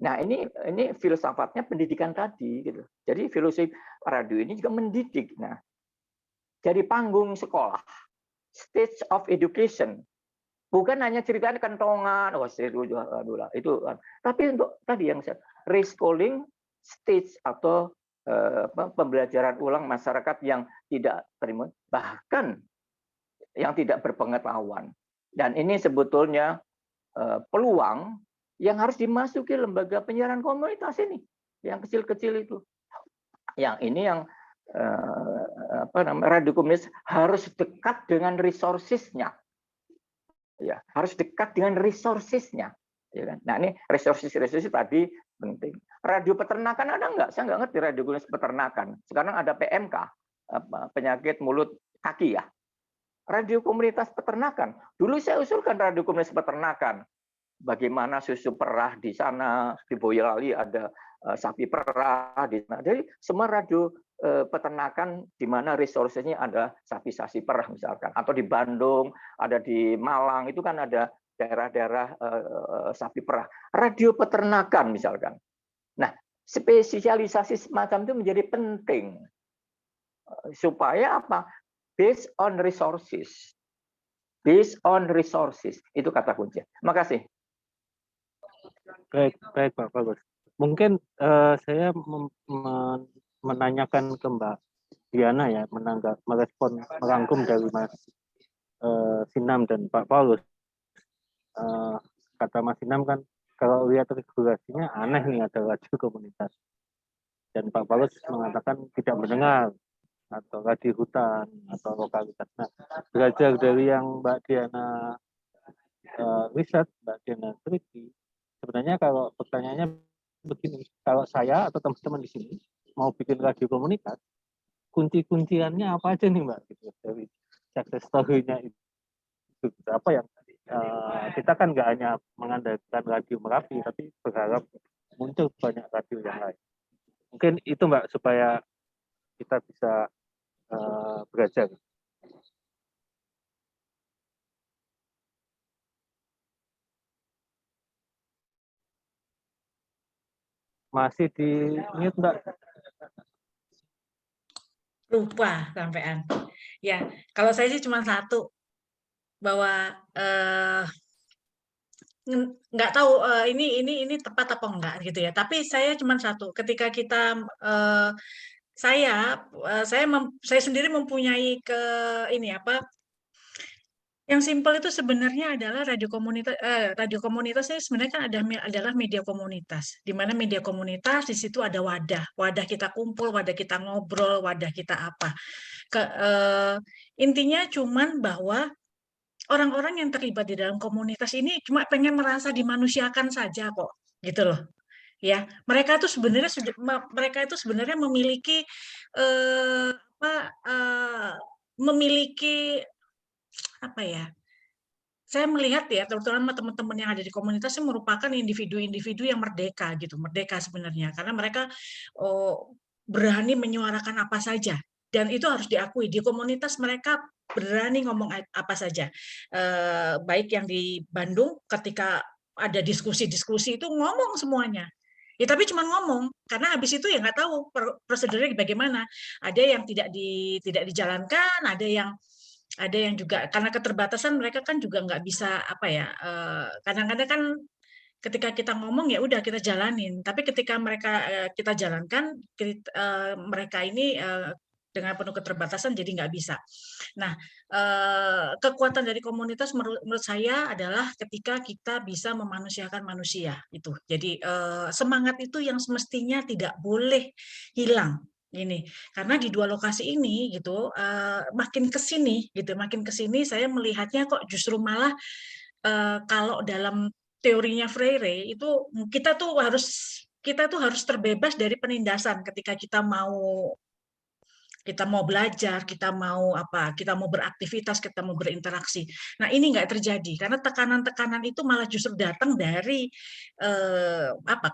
Nah, ini filsafatnya pendidikan tadi gitu. Jadi filosofi radio ini juga mendidik. Nah, jadi panggung sekolah, stage of education. Bukan hanya ceritanya kentongan, itu. Tapi untuk tadi yang saya reschooling stage atau pembelajaran ulang masyarakat yang tidak terima, bahkan yang tidak berpengetahuan. Dan ini sebetulnya peluang yang harus dimasuki lembaga penyiaran komunitas ini, yang kecil-kecil itu. Yang ini yang radio komunitas harus dekat dengan resources-nya. Ya, harus dekat dengan resources-nya. Ya kan? Nah, ini resources tadi penting. Radio peternakan ada nggak? Saya nggak ngerti radio komunitas peternakan. Sekarang ada PMK, penyakit mulut kaki ya. Radio komunitas peternakan. Dulu saya usulkan radio komunitas peternakan. Bagaimana susu perah di sana, di Boyolali ada sapi perah di sana. Jadi semua radio peternakan di mana resource-nya ada sapi-sapi perah misalkan. Atau di Bandung, ada di Malang, itu kan ada daerah-daerah sapi perah. Radio peternakan misalkan. Nah, spesialisasi semacam itu menjadi penting. Supaya apa? Based on resources. Based on resources. Itu kata kunci. Terima kasih. Baik Pak Bagus. Mungkin saya menanyakan ke Mbak Diana ya, merespon, merangkum dari Mas Sinam dan Pak Paulus. Kata Mas Sinam kan, kalau lihat regulasinya aneh nih ada radio komunitas. Dan Pak Paulus mengatakan tidak mendengar, atau radio hutan atau lokalitas. Nah, belajar dari yang Mbak Diana riset, Mbak Diana teliti, sebenarnya kalau pertanyaannya begini, kalau saya atau teman-teman di sini mau bikin radio komunitas, kunci-kunciannya apa aja nih Mbak? Gitu, dari success story-nya itu apa yang kita kan nggak hanya mengandalkan radio Merapi, tapi berharap muncul banyak radio yang lain. Mungkin itu Mbak supaya kita bisa belajar. Masih di mute, Mbak. Lupa sampean. Ya, kalau saya sih cuma satu, bahwa nggak tahu ini tepat apa enggak gitu ya. Tapi saya cuma satu, ketika kita saya sendiri mempunyai ini apa, yang simpel itu sebenarnya adalah radio komunitas ini sebenarnya kan adalah media komunitas, di mana media komunitas di situ ada wadah kita kumpul, wadah kita ngobrol, wadah kita apa. Intinya cuman bahwa orang-orang yang terlibat di dalam komunitas ini cuma pengen merasa dimanusiakan saja kok, gitu loh. Ya, mereka itu sebenarnya memiliki memiliki apa ya? Saya melihat ya, terutama teman-teman yang ada di komunitas ini merupakan individu-individu yang merdeka gitu, merdeka sebenarnya, karena mereka berani menyuarakan apa saja, dan itu harus diakui di komunitas mereka berani ngomong apa saja, baik yang di Bandung ketika ada diskusi-diskusi itu ngomong semuanya. Ya, tapi cuma ngomong, karena habis itu ya nggak tahu prosedurnya bagaimana. Ada yang tidak dijalankan, ada yang juga karena keterbatasan mereka kan juga nggak bisa apa ya, kadang-kadang kan ketika kita ngomong ya udah kita jalanin, tapi ketika kita jalankan, mereka ini dengan penuh keterbatasan jadi nggak bisa. Nah, kekuatan dari komunitas menurut saya adalah ketika kita bisa memanusiakan manusia itu. Jadi semangat itu yang semestinya tidak boleh hilang ini, karena di dua lokasi ini gitu, makin ke sini saya melihatnya kok justru malah kalau dalam teorinya Freire itu kita tuh harus terbebas dari penindasan ketika kita mau belajar, kita mau beraktivitas, kita mau berinteraksi. Nah, ini nggak terjadi karena tekanan-tekanan itu malah justru datang dari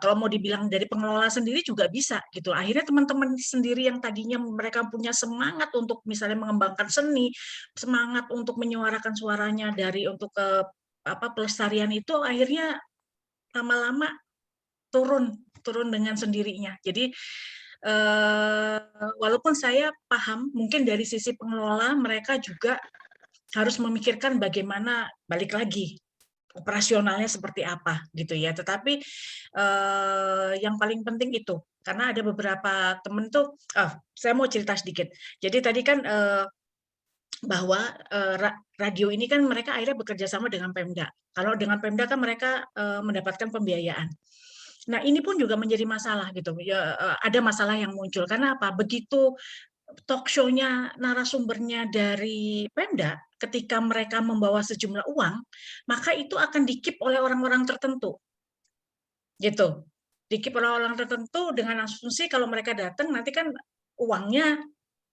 kalau mau dibilang dari pengelola sendiri juga bisa gitu. Akhirnya teman-teman sendiri yang tadinya mereka punya semangat untuk misalnya mengembangkan seni, semangat untuk menyuarakan suaranya untuk pelestarian itu akhirnya lama-lama turun dengan sendirinya. Jadi walaupun saya paham mungkin dari sisi pengelola mereka juga harus memikirkan bagaimana balik lagi operasionalnya seperti apa gitu ya. Tetapi yang paling penting itu karena ada beberapa temen tuh, saya mau cerita sedikit. Jadi tadi kan bahwa radio ini kan mereka akhirnya bekerja sama dengan Pemda. Kalau dengan Pemda kan mereka mendapatkan pembiayaan. Nah, ini pun juga menjadi masalah gitu. Ya, ada masalah yang muncul karena apa? Begitu talk show-nya narasumbernya dari Pemda, ketika mereka membawa sejumlah uang, maka itu akan di-keep oleh orang-orang tertentu. Gitu. Di-keep oleh orang tertentu dengan asumsi kalau mereka datang nanti kan uangnya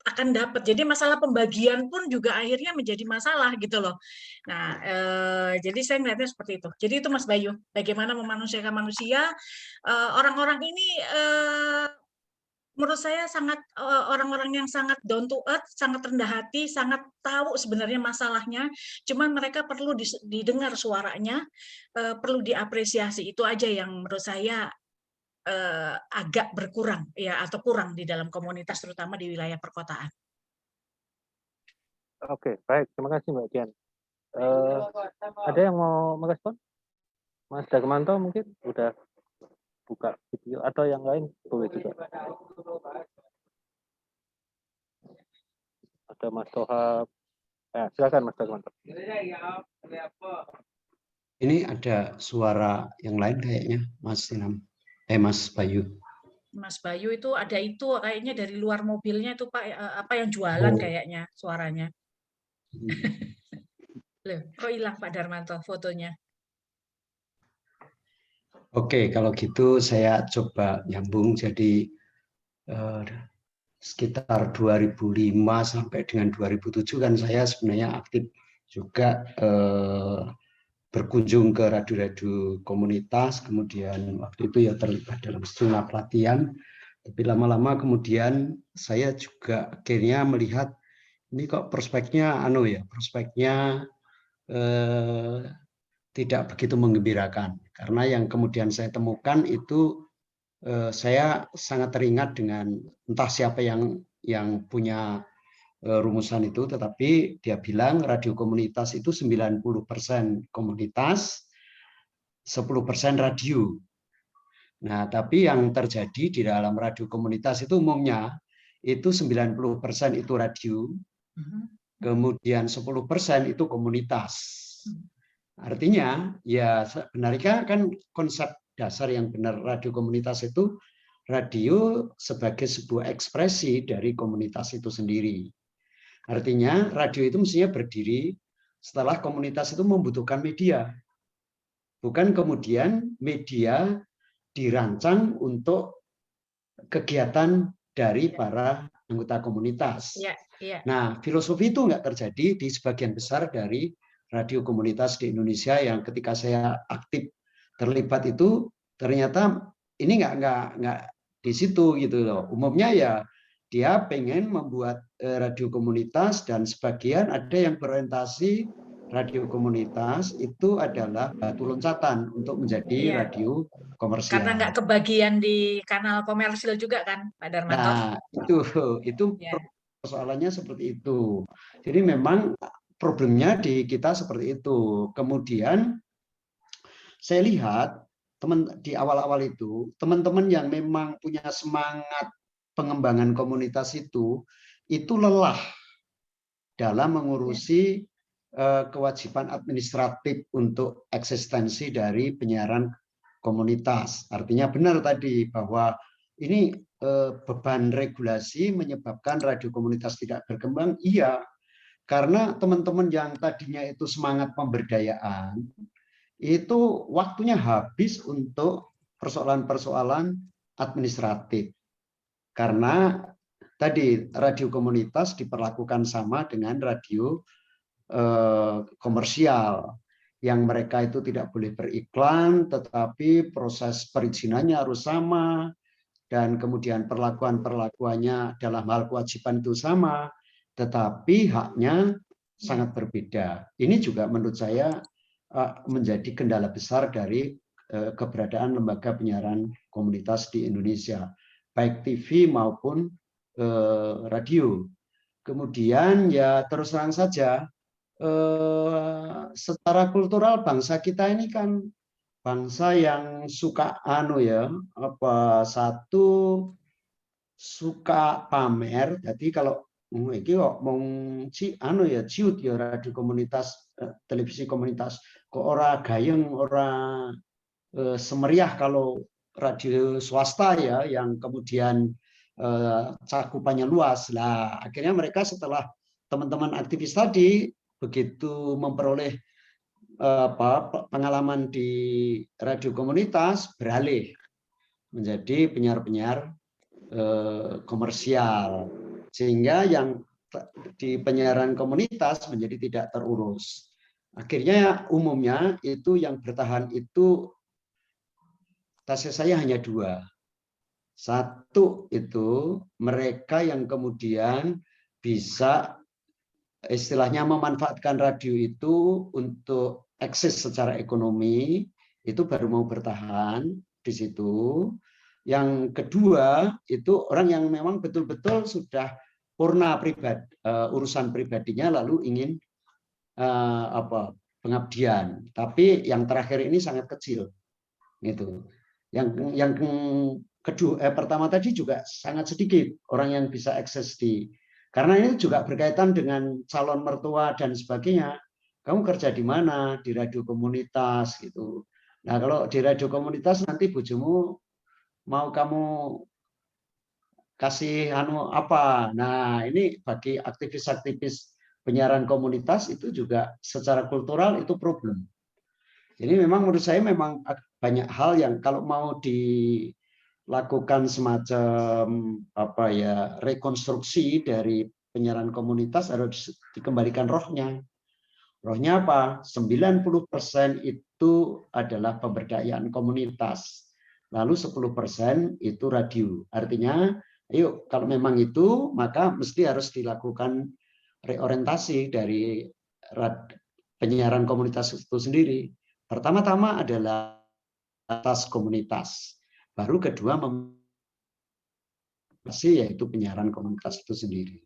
akan dapat. Jadi masalah pembagian pun juga akhirnya menjadi masalah gitu loh. Nah, jadi saya melihatnya seperti itu. Jadi itu Mas Bayu, bagaimana memanusiakan manusia. Orang-orang ini menurut saya sangat orang-orang yang sangat down to earth, sangat rendah hati, sangat tahu sebenarnya masalahnya. Cuman mereka perlu didengar suaranya, perlu diapresiasi. Itu aja yang menurut saya agak berkurang ya atau kurang di dalam komunitas terutama di wilayah perkotaan. Oke, baik. Terima kasih Mbak Dian. Ada yang mau merespon? Mas Darmanto mungkin udah buka video atau yang lain boleh juga. Ada Mas Tohab. Silakan Mas Darmanto. Ini ada suara yang lain kayaknya, Mas Sinam. Mas Bayu. Mas Bayu itu ada itu kayaknya dari luar mobilnya itu Pak, apa yang jualan kayaknya suaranya. Loh, kok hilang Pak Darmanto fotonya? Oke, kalau gitu saya coba nyambung. Jadi sekitar 2005 sampai dengan 2007 kan saya sebenarnya aktif juga berkunjung ke radio-radio komunitas, kemudian waktu itu ya terlibat dalam sejumlah pelatihan, tapi lama-lama kemudian saya juga akhirnya melihat ini kok prospeknya tidak begitu menggembirakan, karena yang kemudian saya temukan itu saya sangat teringat dengan entah siapa yang punya rumusan itu, tetapi dia bilang radio komunitas itu 90% komunitas, 10% radio. Nah, tapi yang terjadi di dalam radio komunitas itu umumnya itu 90% itu radio, kemudian 10% itu komunitas. Artinya, ya sebenarnya kan konsep dasar yang benar radio komunitas itu, radio sebagai sebuah ekspresi dari komunitas itu sendiri. Artinya radio itu mestinya berdiri setelah komunitas itu membutuhkan media. Bukan kemudian media dirancang untuk kegiatan dari para anggota komunitas. Nah, filosofi itu nggak terjadi di sebagian besar dari radio komunitas di Indonesia yang ketika saya aktif terlibat itu ternyata ini nggak di situ gitu loh. Umumnya ya dia pengen membuat radio komunitas dan sebagian ada yang berorientasi radio komunitas itu adalah batu loncatan untuk menjadi radio komersial. Karena nggak kebagian di kanal komersil juga kan, Pak Darmanto? Nah, itu persoalannya seperti itu. Jadi memang problemnya di kita seperti itu. Kemudian saya lihat di awal-awal itu teman-teman yang memang punya semangat pengembangan komunitas itu lelah dalam mengurusi kewajiban administratif untuk eksistensi dari penyiaran komunitas. Artinya benar tadi bahwa ini beban regulasi menyebabkan radio komunitas tidak berkembang. Iya, karena teman-teman yang tadinya itu semangat pemberdayaan, itu waktunya habis untuk persoalan-persoalan administratif. Karena tadi radio komunitas diperlakukan sama dengan radio komersial, yang mereka itu tidak boleh beriklan, tetapi proses perizinannya harus sama, dan kemudian perlakuannya dalam hal kewajiban itu sama, tetapi haknya sangat berbeda. Ini juga menurut saya menjadi kendala besar dari keberadaan lembaga penyiaran komunitas di Indonesia, baik TV maupun radio. Kemudian ya terus terang saja, secara kultural bangsa kita ini kan bangsa yang suka suka pamer. Jadi kalau iki kok mung ciut ya radio komunitas, televisi komunitas kok ora gayeng, ora semeriah kalau radio swasta ya yang kemudian cakupannya luas. Lah akhirnya mereka setelah teman-teman aktivis tadi begitu memperoleh pengalaman di radio komunitas, beralih menjadi penyiar-penyiar komersial, sehingga yang di penyiaran komunitas menjadi tidak terurus. Akhirnya umumnya itu yang bertahan itu tesis saya hanya dua. Satu itu mereka yang kemudian bisa istilahnya memanfaatkan radio itu untuk eksis secara ekonomi, itu baru mau bertahan di situ. Yang kedua itu orang yang memang betul-betul sudah purna urusan pribadinya lalu ingin pengabdian. Tapi yang terakhir ini sangat kecil, gitu. Yang kedua, pertama tadi juga sangat sedikit orang yang bisa eksis karena ini juga berkaitan dengan calon mertua dan sebagainya. Kamu kerja di mana? Di radio komunitas gitu. Nah, kalau di radio komunitas nanti bojomu mau kamu kasih apa? Nah, ini bagi aktivis-aktivis penyiaran komunitas itu juga secara kultural itu problem. Jadi memang menurut saya memang banyak hal yang kalau mau dilakukan semacam rekonstruksi dari penyiaran komunitas harus dikembalikan rohnya. Rohnya apa? 90% itu adalah pemberdayaan komunitas. Lalu 10% itu radio. Artinya, ayo kalau memang itu maka mesti harus dilakukan reorientasi dari penyiaran komunitas itu sendiri. Pertama-tama adalah atas komunitas. baru kedua yaitu penyiaran komunitas itu sendiri.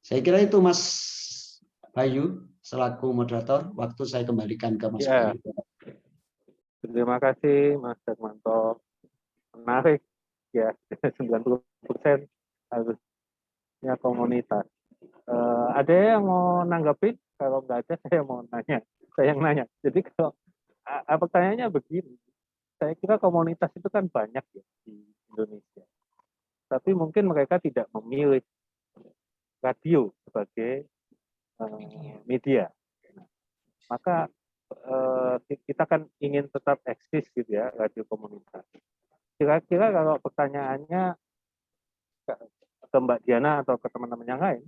Saya kira itu Mas Bayu selaku moderator. Waktu saya kembalikan ke Mas Ya, Bayu. terima kasih Mas Darmanto. Menarik ya, 90% harusnya komunitas. Ada yang mau nanggapin? Kalau nggak ada, saya mau nanya. Saya yang nanya. Jadi kalau pertanyaannya begini, saya kira komunitas itu kan banyak ya di Indonesia. Tapi mungkin mereka tidak memilih radio sebagai media. Maka kita kan ingin tetap eksis gitu ya, radio komunitas. Kira-kira kalau pertanyaannya ke Mbak Diana atau ke teman-teman yang lain,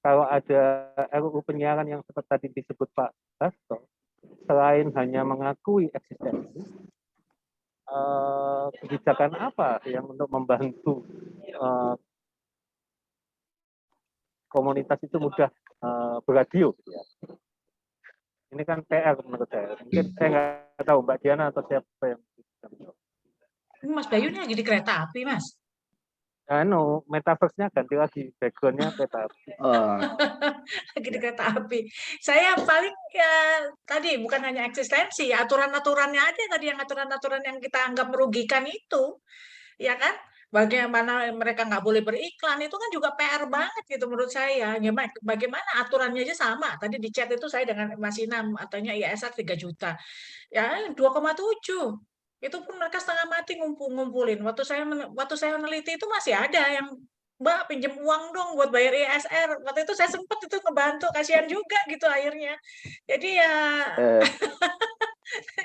kalau ada RUU penyiaran yang seperti tadi disebut Pak Hasto, selain hanya mengakui eksistensi, kebijakan apa yang untuk membantu komunitas itu mudah beradio? Gitu ya. Ini kan PR menurut saya. Mungkin saya nggak tahu Mbak Diana atau siapa yang Mas Bayu ini lagi di kereta api, Mas. Metaverse-nya ganti lagi, background-nya kereta api. Lagi di kereta api. Saya paling ya tadi bukan hanya eksistensi, aturan-aturannya aja tadi, yang aturan-aturan yang kita anggap merugikan itu, ya kan? Bagaimana mereka nggak boleh beriklan, itu kan juga PR banget gitu menurut saya. Ya, bagaimana aturannya aja sama. Tadi di chat itu saya dengan Mas Inam, katanya ISR 3 juta. Ya 2,7. Itu pun mereka setengah mati ngumpulin. Waktu saya meneliti itu masih ada yang, Mbak pinjam uang dong buat bayar ISR. Waktu itu saya sempat itu ngebantu, kasihan juga gitu akhirnya. Jadi ya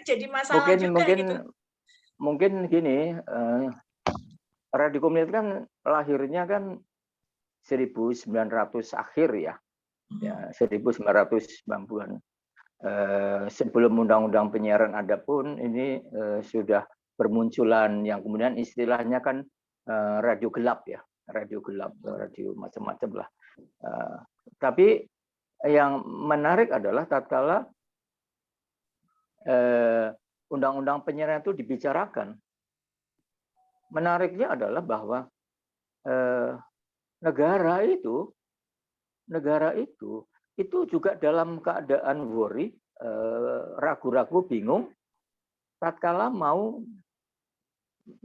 jadi masalah juga gitu. Mungkin gini, radio komunitas kan lahirnya kan 1900 akhir ya, 1990-an. Sebelum undang-undang penyiaran ada pun ini sudah bermunculan yang kemudian istilahnya kan radio gelap ya, radio macam-macam lah. Tapi yang menarik adalah tatkala undang-undang penyiaran itu dibicarakan, menariknya adalah bahwa negara itu juga dalam keadaan worry, ragu-ragu, bingung, tatkala mau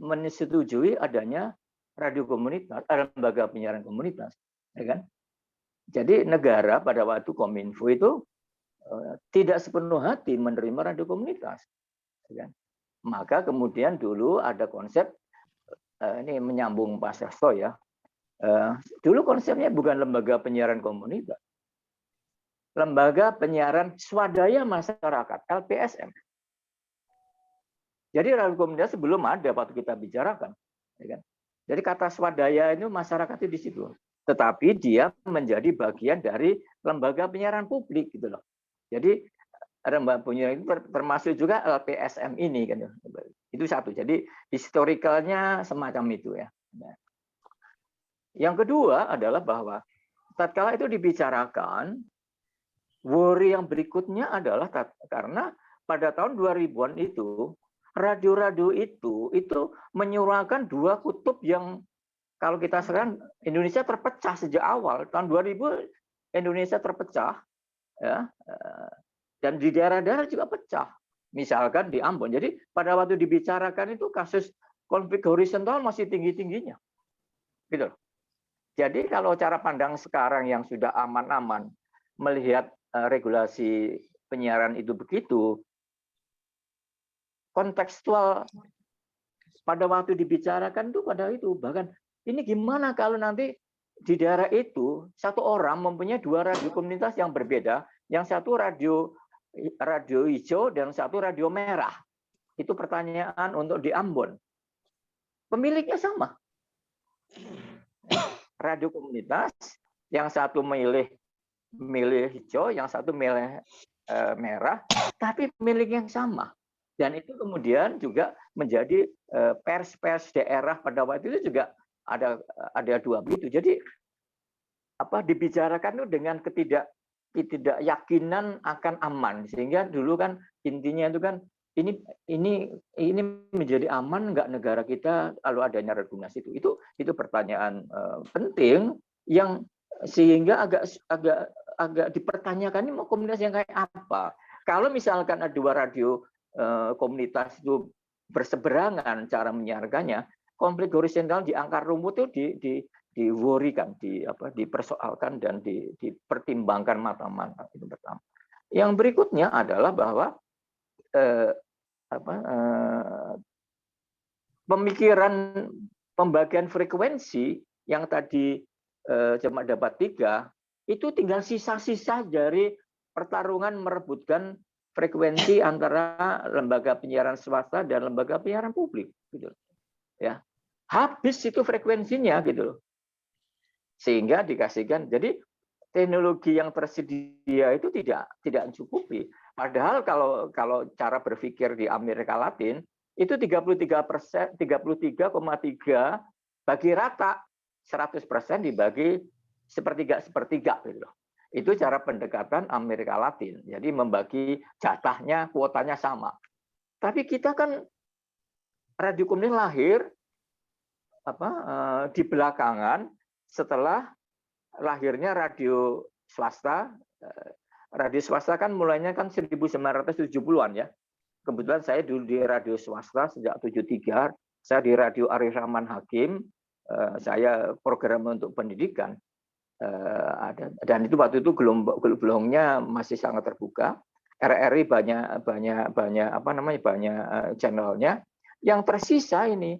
menyetujui adanya radio komunitas, lembaga penyiaran komunitas, ya kan? Jadi negara pada waktu Kominfo itu tidak sepenuh hati menerima radio komunitas, ya kan? Maka kemudian dulu ada konsep, ini menyambung Pak Sasto ya, dulu konsepnya bukan lembaga penyiaran komunitas, lembaga penyiaran swadaya masyarakat, LPSM. Jadi radio komunitas belum ada waktu kita bicarakan, ya kan? Jadi kata swadaya itu masyarakat itu di situ, tetapi dia menjadi bagian dari lembaga penyiaran publik gitu loh. Jadi lembaga penyiaran itu termasuk juga LPSM ini kan, itu satu. Jadi historicalnya semacam itu ya. Yang kedua adalah bahwa tatkala itu dibicarakan, worry yang berikutnya adalah karena pada tahun 2000-an itu radio-radio itu menyuarakan dua kutub yang kalau kita sekarang Indonesia terpecah sejak awal tahun 2000, Indonesia terpecah ya, dan di daerah-daerah juga pecah. Misalkan di Ambon. Jadi pada waktu dibicarakan itu kasus konflik horizontal masih tinggi-tingginya. Gitu. Jadi kalau cara pandang sekarang yang sudah aman-aman melihat regulasi penyiaran itu begitu, kontekstual pada waktu dibicarakan itu pada itu. Bahkan ini gimana kalau nanti di daerah itu satu orang mempunyai dua radio komunitas yang berbeda, yang satu radio hijau dan satu radio merah. Itu pertanyaan untuk di Ambon. Pemiliknya sama. Radio komunitas, yang satu milih hijau, yang satu milih merah, tapi pemilik yang sama. Dan itu kemudian juga menjadi pers daerah pada waktu itu juga ada dua begitu. Jadi dibicarakan itu dengan ketidakyakinan akan aman, sehingga dulu kan intinya itu kan ini menjadi aman nggak negara kita kalau adanya regulasi itu pertanyaan penting yang sehingga agak dipertanyakan ini mau komunitas yang kayak apa. Kalau misalkan ada dua radio komunitas itu berseberangan cara menyiarkannya, konflik horizontal di akar rumput itu diworikan, dipersoalkan dan dipertimbangkan matang-matang. Itu pertama. Yang berikutnya adalah bahwa pemikiran pembagian frekuensi yang tadi cuma dapat 3 itu tinggal sisa-sisa dari pertarungan merebutkan frekuensi antara lembaga penyiaran swasta dan lembaga penyiaran publik, gitu ya. Habis itu frekuensinya, gitu loh. Sehingga dikasihkan, jadi teknologi yang tersedia itu tidak mencukupi. Padahal kalau cara berpikir di Amerika Latin itu 33,3 bagi rata, 100% dibagi sepertiga gitu loh. Itu cara pendekatan Amerika Latin. Jadi membagi jatahnya, kuotanya sama. Tapi kita kan radio komunitas lahir di belakangan setelah lahirnya radio swasta. Radio swasta kan mulainya kan 1970-an ya. Kebetulan saya dulu di radio swasta sejak 73. Saya di radio Arif Rahman Hakim. Saya program untuk pendidikan. Dan itu waktu itu gelombangnya masih sangat terbuka. RRI banyak channelnya. Yang tersisa ini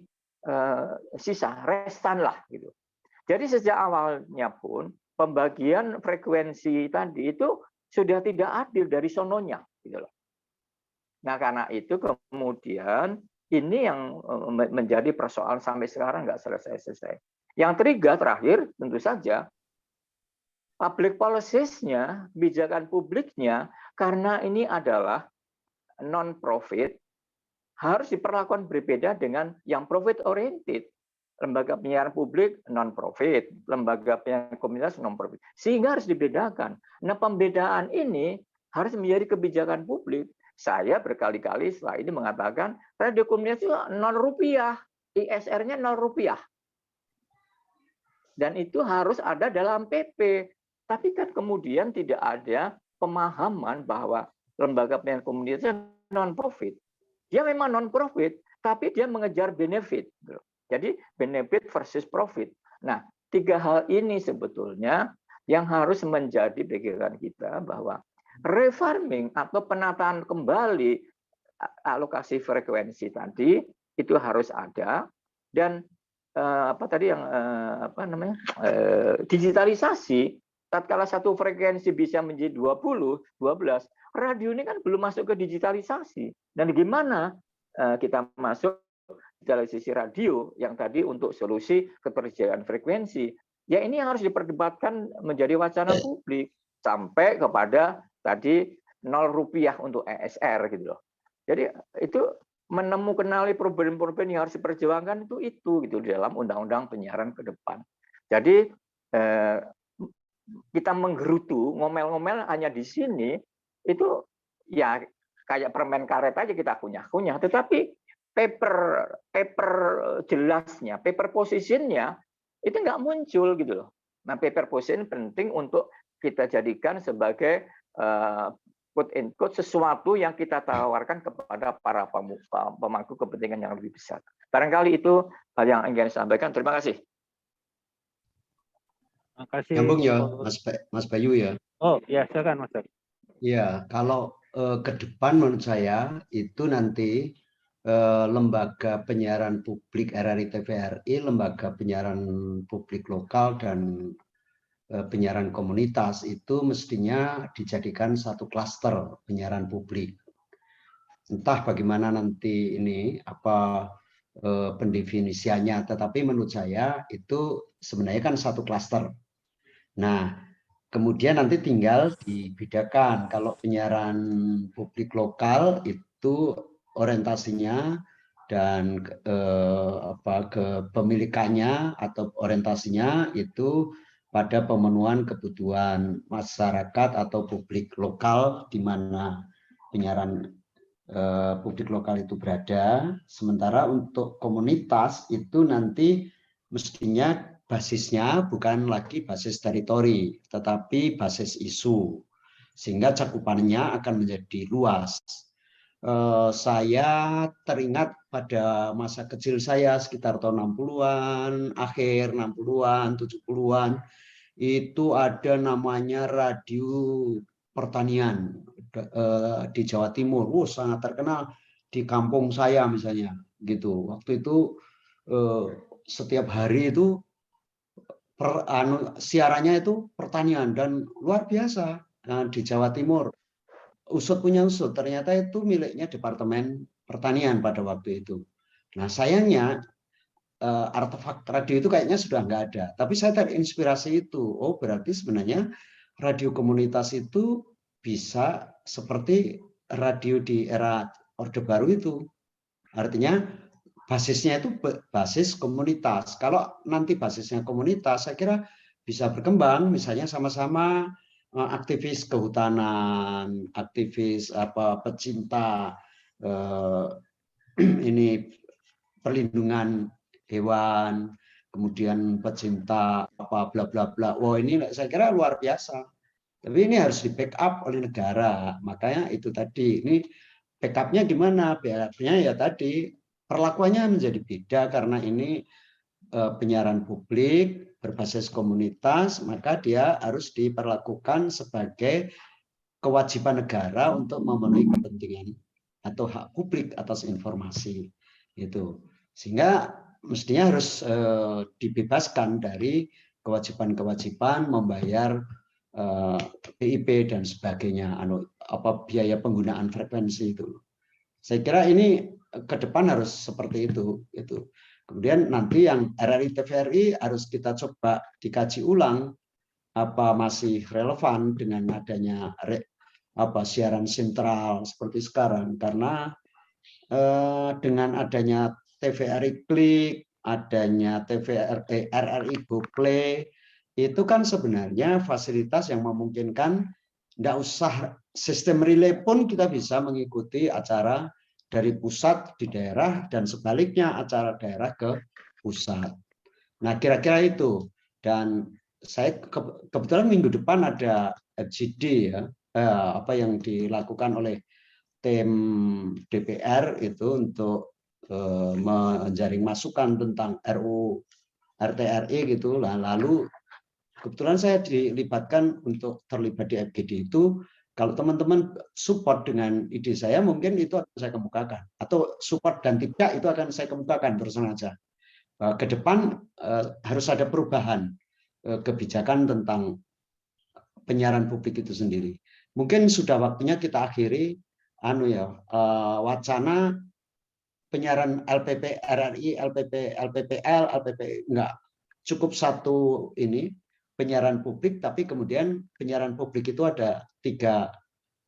restan lah gitu. Jadi sejak awalnya pun pembagian frekuensi tadi itu sudah tidak adil dari sononya, gitu loh. Nah karena itu kemudian ini yang menjadi persoalan sampai sekarang nggak selesai-selesai. Yang terakhir tentu saja public policies-nya, kebijakan publiknya, karena ini adalah non-profit, harus diperlakukan berbeda dengan yang profit-oriented. Lembaga penyiaran publik non-profit, lembaga penyiaran komunitas non-profit. Sehingga harus dibedakan. Nah pembedaan ini harus menjadi kebijakan publik. Saya berkali-kali setelah ini mengatakan, radio komunitas itu Rp0, ISR-nya Rp0. Dan itu harus ada dalam PP. Tapi kan kemudian tidak ada pemahaman bahwa lembaga penyiaran komunitas non-profit. Dia memang non-profit, tapi dia mengejar benefit. Jadi benefit versus profit. Nah, 3 hal ini sebetulnya yang harus menjadi pikiran kita bahwa refarming atau penataan kembali alokasi frekuensi tadi itu harus ada dan digitalisasi. Tatkala satu frekuensi bisa menjadi 20, 12, radio ini kan belum masuk ke digitalisasi. Dan gimana kita masuk digitalisasi radio yang tadi untuk solusi ketersediaan frekuensi? Ya ini yang harus diperdebatkan menjadi wacana publik sampai kepada tadi Rp0 untuk ESR gitu loh. Jadi itu kenali problem-problem yang harus diperjuangkan itu gitu di dalam undang-undang penyiaran ke depan. Jadi kita menggerutu ngomel-ngomel hanya di sini itu ya kayak permen karet aja kita kunyah-kunyah, tetapi paper jelasnya, paper positionnya itu nggak muncul gitu loh. Nah paper position penting untuk kita jadikan sebagai quote and quote sesuatu yang kita tawarkan kepada para pemangku kepentingan yang lebih besar. Barangkali itu hal yang ingin saya sampaikan. Terima kasih. Terima kasih. Nyambung ya, Mas Bayu ya. Oh ya, silakan Mas Bayu. Ya, kalau ke depan menurut saya itu nanti lembaga penyiaran publik RRI TVRI, lembaga penyiaran publik lokal dan penyiaran komunitas itu mestinya dijadikan satu klaster penyiaran publik. Entah bagaimana nanti ini pendefinisiannya, tetapi menurut saya itu sebenarnya kan satu klaster. Nah, kemudian nanti tinggal dibedakan kalau penyiaran publik lokal itu orientasinya dan kepemilikannya atau orientasinya itu pada pemenuhan kebutuhan masyarakat atau publik lokal di mana penyiaran publik lokal itu berada. Sementara untuk komunitas itu nanti mestinya basisnya bukan lagi basis teritori, tetapi basis isu, sehingga cakupannya akan menjadi luas. Saya teringat pada masa kecil saya sekitar tahun 60-an, akhir 60-an, 70-an, itu ada namanya radio pertanian di Jawa Timur. Sangat terkenal di kampung saya misalnya gitu. Waktu itu setiap hari itu siarannya itu pertanian dan luar biasa di Jawa Timur. Usut punya usut, ternyata itu miliknya Departemen Pertanian pada waktu itu. Nah sayangnya artefak radio itu kayaknya sudah nggak ada. Tapi saya terinspirasi itu. Oh berarti sebenarnya radio komunitas itu bisa seperti radio di era Orde Baru itu. Artinya basisnya itu basis komunitas. Kalau nanti basisnya komunitas, saya kira bisa berkembang. Misalnya sama-sama aktivis kehutanan, aktivis pecinta ini perlindungan hewan, kemudian pecinta bla bla bla. Wah ini saya kira luar biasa. Tapi ini harus di backup oleh negara. Makanya itu tadi ini backupnya gimana? Backupnya ya tadi perlakuannya menjadi beda karena ini penyiaran publik berbasis komunitas, maka dia harus diperlakukan sebagai kewajiban negara untuk memenuhi kepentingan atau hak publik atas informasi itu. Sehingga mestinya harus dibebaskan dari kewajiban-kewajiban membayar PIP dan sebagainya, biaya penggunaan frekuensi itu. Saya kira ini ke depan harus seperti itu. Kemudian nanti yang RRI TVRI harus kita coba dikaji ulang apa masih relevan dengan adanya siaran sentral seperti sekarang, karena dengan adanya TVRI Klik, adanya RRI GoPlay, itu kan sebenarnya fasilitas yang memungkinkan tidak usah sistem relay pun kita bisa mengikuti acara dari pusat di daerah dan sebaliknya acara daerah ke pusat. Nah kira-kira itu. Dan saya kebetulan minggu depan ada FGD ya, yang dilakukan oleh tim DPR itu untuk menjaring masukan tentang RUU RTRI gitu. Lalu kebetulan saya dilibatkan untuk terlibat di FGD itu. Kalau teman-teman support dengan ide saya, mungkin itu akan saya kemukakan. Atau support dan tidak itu akan saya kemukakan terus saja. Ke depan harus ada perubahan kebijakan tentang penyiaran publik itu sendiri. Mungkin sudah waktunya kita akhiri wacana penyiaran LPP, RRI, LPP, LPPL, LPP enggak cukup satu ini penyiaran publik, tapi kemudian penyiaran publik itu ada 3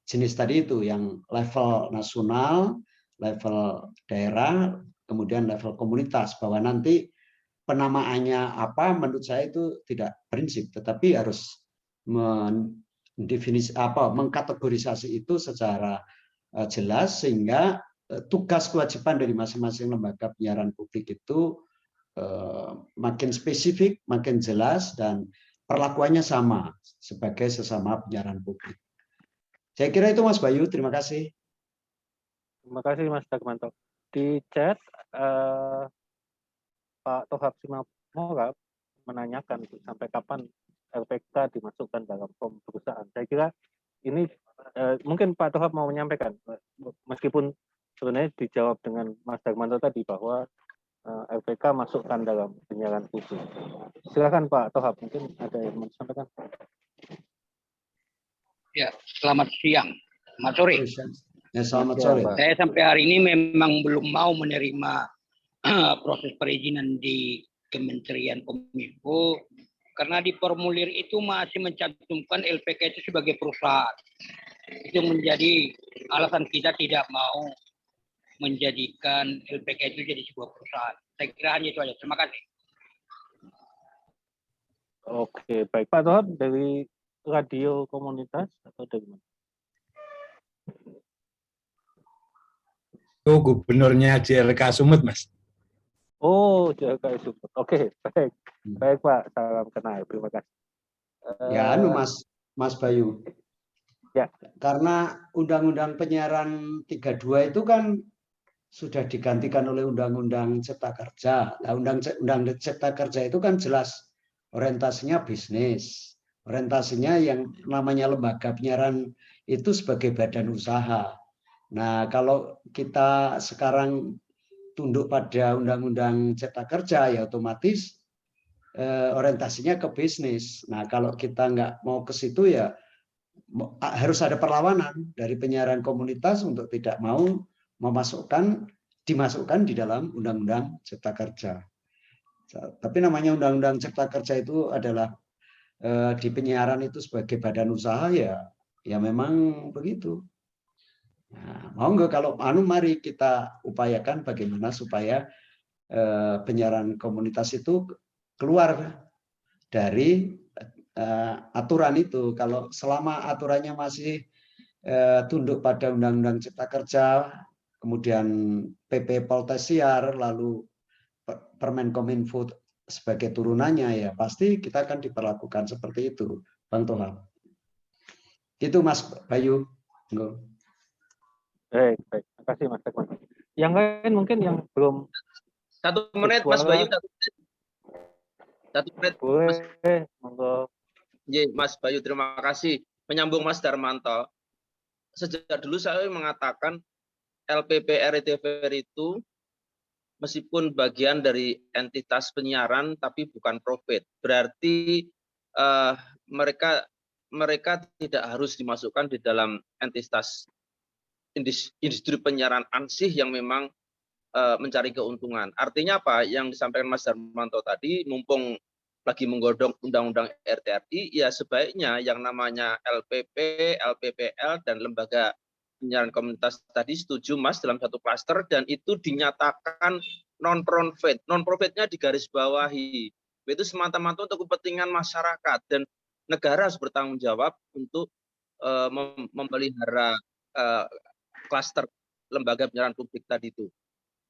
jenis tadi itu, yang level nasional, level daerah, kemudian level komunitas. Bahwa nanti penamaannya apa, menurut saya itu tidak prinsip, tetapi harus mengkategorisasi itu secara jelas sehingga tugas kewajiban dari masing-masing lembaga penyiaran publik itu makin spesifik, makin jelas, dan perlakuannya sama sebagai sesama penyiaran publik. Saya kira itu Mas Bayu, terima kasih. Terima kasih Mas Dagmanto. Di chat Pak Tohab Simamora menanyakan sampai kapan LPK dimasukkan dalam form perusahaan. Saya kira ini mungkin Pak Tohab mau menyampaikan, meskipun sebenarnya dijawab dengan Mas Dagmanto tadi bahwa LPK masukkan dalam penyiaran publik. Silakan Pak Tohab, mungkin ada yang mau disampaikan. Ya, selamat siang, selamat sore. Ya, selamat sore. Saya sampai hari ini memang belum mau menerima proses perizinan di Kementerian Kominfo karena di formulir itu masih mencantumkan LPK itu sebagai perusahaan. Itu menjadi alasan kita tidak mau menjadikan LPK itu jadi sebuah perusahaan. Saya kira hanya itu aja. Terima kasih. Oke, baik Pak Tohab dari radio komunitas atau dari mana? Oh, gubernurnya JLK Sumut, Mas. Oh, JLK Sumut. Oke, baik. Baik, Pak. Salam kenal. Terima kasih. Ya, Mas Bayu. Ya. Karena Undang-Undang Penyiaran 32 itu kan sudah digantikan oleh Undang-Undang Cipta Kerja. Nah, Undang-Undang Cipta Kerja itu kan jelas orientasinya bisnis. Orientasinya yang namanya lembaga penyiaran itu sebagai badan usaha. Nah, kalau kita sekarang tunduk pada Undang-Undang Cipta Kerja, ya otomatis orientasinya ke bisnis. Nah, kalau kita nggak mau ke situ, ya harus ada perlawanan dari penyiaran komunitas untuk tidak mau dimasukkan di dalam Undang-Undang Cipta Kerja. Tapi namanya Undang-Undang Cipta Kerja itu adalah di penyiaran itu sebagai badan usaha, ya memang begitu. Nah, mau nggak kalau mari kita upayakan bagaimana supaya penyiaran komunitas itu keluar dari aturan itu. Kalau selama aturannya masih tunduk pada Undang-Undang Cipta Kerja, kemudian PP Poltesiar, lalu Permen Kominfo sebagai turunannya, ya pasti kita akan diperlakukan seperti itu, Bang Toha. Itu Mas Bayu. Baik, baik. Terima kasih Mas Tekman. Yang lain mungkin yang belum 1 menit Mas Bayu, 1 menit. 1 menit. Boleh, monggo. Mas Bayu, terima kasih. Menyambung Mas Darmanto. Sejak dulu saya mengatakan LPP RTVR itu meskipun bagian dari entitas penyiaran tapi bukan profit. Berarti mereka tidak harus dimasukkan di dalam entitas industri penyiaran ansih yang memang mencari keuntungan. Artinya apa? Yang disampaikan Mas Darmanto tadi, mumpung lagi menggodok undang-undang RTRI, ya sebaiknya yang namanya LPP, LPPL, dan lembaga penyiaran komunitas tadi setuju Mas dalam satu klaster, dan itu dinyatakan non-profit. Non-profitnya digarisbawahi. Itu semata-mata untuk kepentingan masyarakat, dan negara harus bertanggung jawab untuk memelihara klaster lembaga penyiaran publik tadi itu.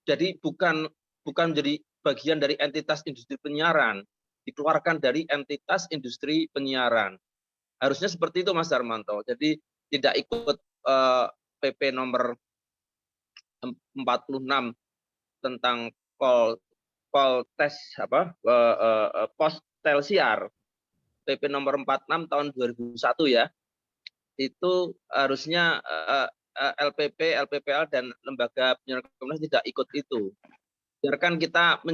Jadi bukan menjadi bagian dari entitas industri penyiaran, dikeluarkan dari entitas industri penyiaran. Harusnya seperti itu Mas Darmanto. Jadi tidak ikut PP nomor 46 tentang pos telsiar, PP nomor 46 tahun 2001 ya. Itu harusnya LPP, LPPL, dan lembaga penyiaran komunitas tidak ikut itu. Biarkan kita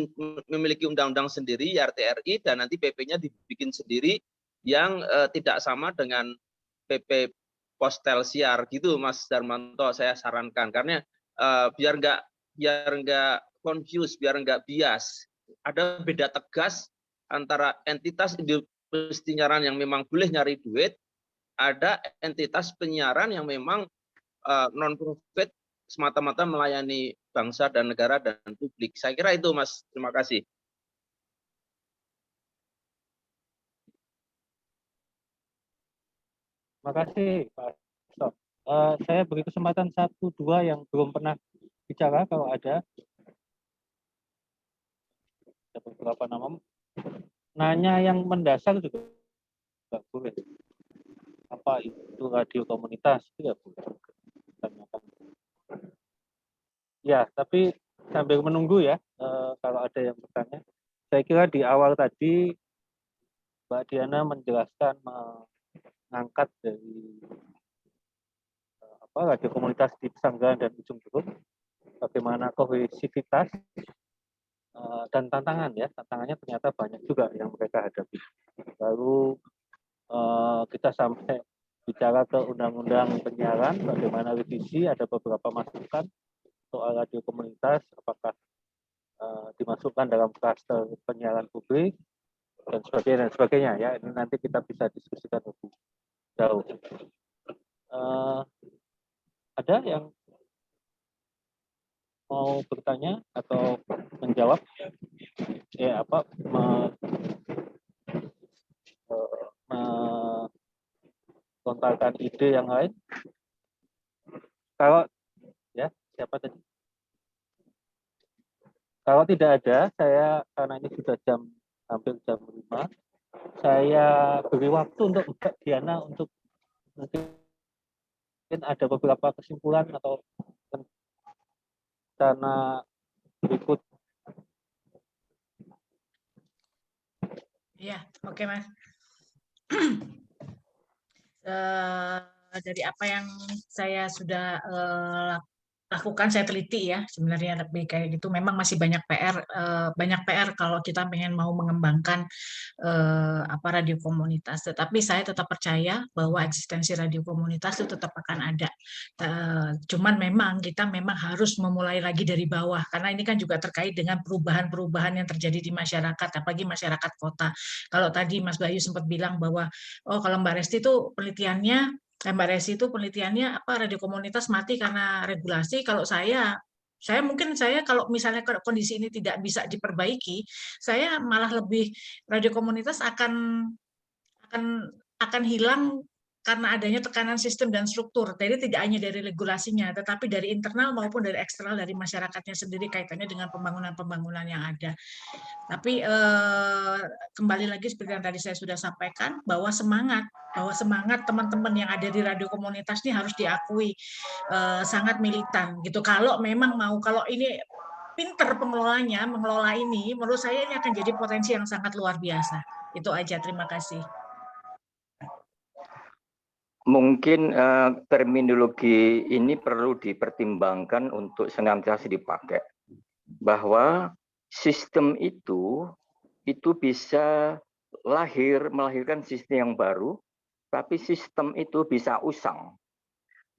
memiliki undang-undang sendiri, RTRI, dan nanti PP-nya dibikin sendiri yang tidak sama dengan PP pos telsiar gitu, Mas Darmanto. Saya sarankan karena biar nggak confuse, biar nggak bias. Ada beda tegas antara entitas industri penyiaran yang memang boleh nyari duit, ada entitas penyiaran yang memang non-profit semata-mata melayani bangsa dan negara dan publik. Saya kira itu Mas, terima kasih. Terima kasih Pak Stop. Saya beri kesempatan 1-2 yang belum pernah bicara kalau ada beberapa nama. Nanya yang mendasar juga nggak boleh. Apa itu radio komunitas? Tidak boleh. Ya, tapi sambil menunggu ya, kalau ada yang bertanya. Saya kira di awal tadi Mbak Diana menjelaskan mengangkat dari radio komunitas di Pesanggerahan dan Ujung Berung, bagaimana kohesivitas dan tantangan ya. Tantangannya ternyata banyak juga yang mereka hadapi. Lalu kita sampai bicara ke undang-undang penyiaran, bagaimana revisi, ada beberapa masukan soal radio komunitas, apakah dimasukkan dalam klaster penyiaran publik dan sebagainya ya. Ini nanti kita bisa diskusikan lebih jauh. Ada yang mau bertanya atau menjawab? Melontarkan ide yang lain? Kalau ya siapa tadi? Kalau tidak ada, saya karena ini sudah hampir jam 5, saya beri waktu untuk Mbak Diana untuk mungkin ada beberapa kesimpulan atau rencana berikut. Ya, oke Mas. Dari apa yang saya sudah lakukan, saya teliti ya, sebenarnya lebih kayak gitu. Memang masih banyak PR kalau kita pengen mau mengembangkan radio komunitas. Tetapi saya tetap percaya bahwa eksistensi radio komunitas itu tetap akan ada. Cuman memang kita harus memulai lagi dari bawah, karena ini kan juga terkait dengan perubahan-perubahan yang terjadi di masyarakat, apalagi masyarakat kota. Kalau tadi Mas Bayu sempat bilang bahwa kalau Mbak Resti itu penelitiannya radio komunitas mati karena regulasi. Kalau saya kalau misalnya kondisi ini tidak bisa diperbaiki, saya malah lebih radio komunitas akan hilang karena adanya tekanan sistem dan struktur. Jadi tidak hanya dari regulasinya, tetapi dari internal maupun dari eksternal dari masyarakatnya sendiri kaitannya dengan pembangunan-pembangunan yang ada. Tapi kembali lagi seperti yang tadi saya sudah sampaikan, bahwa semangat teman-teman yang ada di radio komunitas ini harus diakui sangat militan gitu. Kalau memang kalau ini pinter pengelolanya mengelola ini, menurut saya ini akan jadi potensi yang sangat luar biasa. Itu aja, terima kasih. Mungkin terminologi ini perlu dipertimbangkan untuk senantiasa dipakai, bahwa sistem itu bisa melahirkan sistem yang baru, tapi sistem itu bisa usang.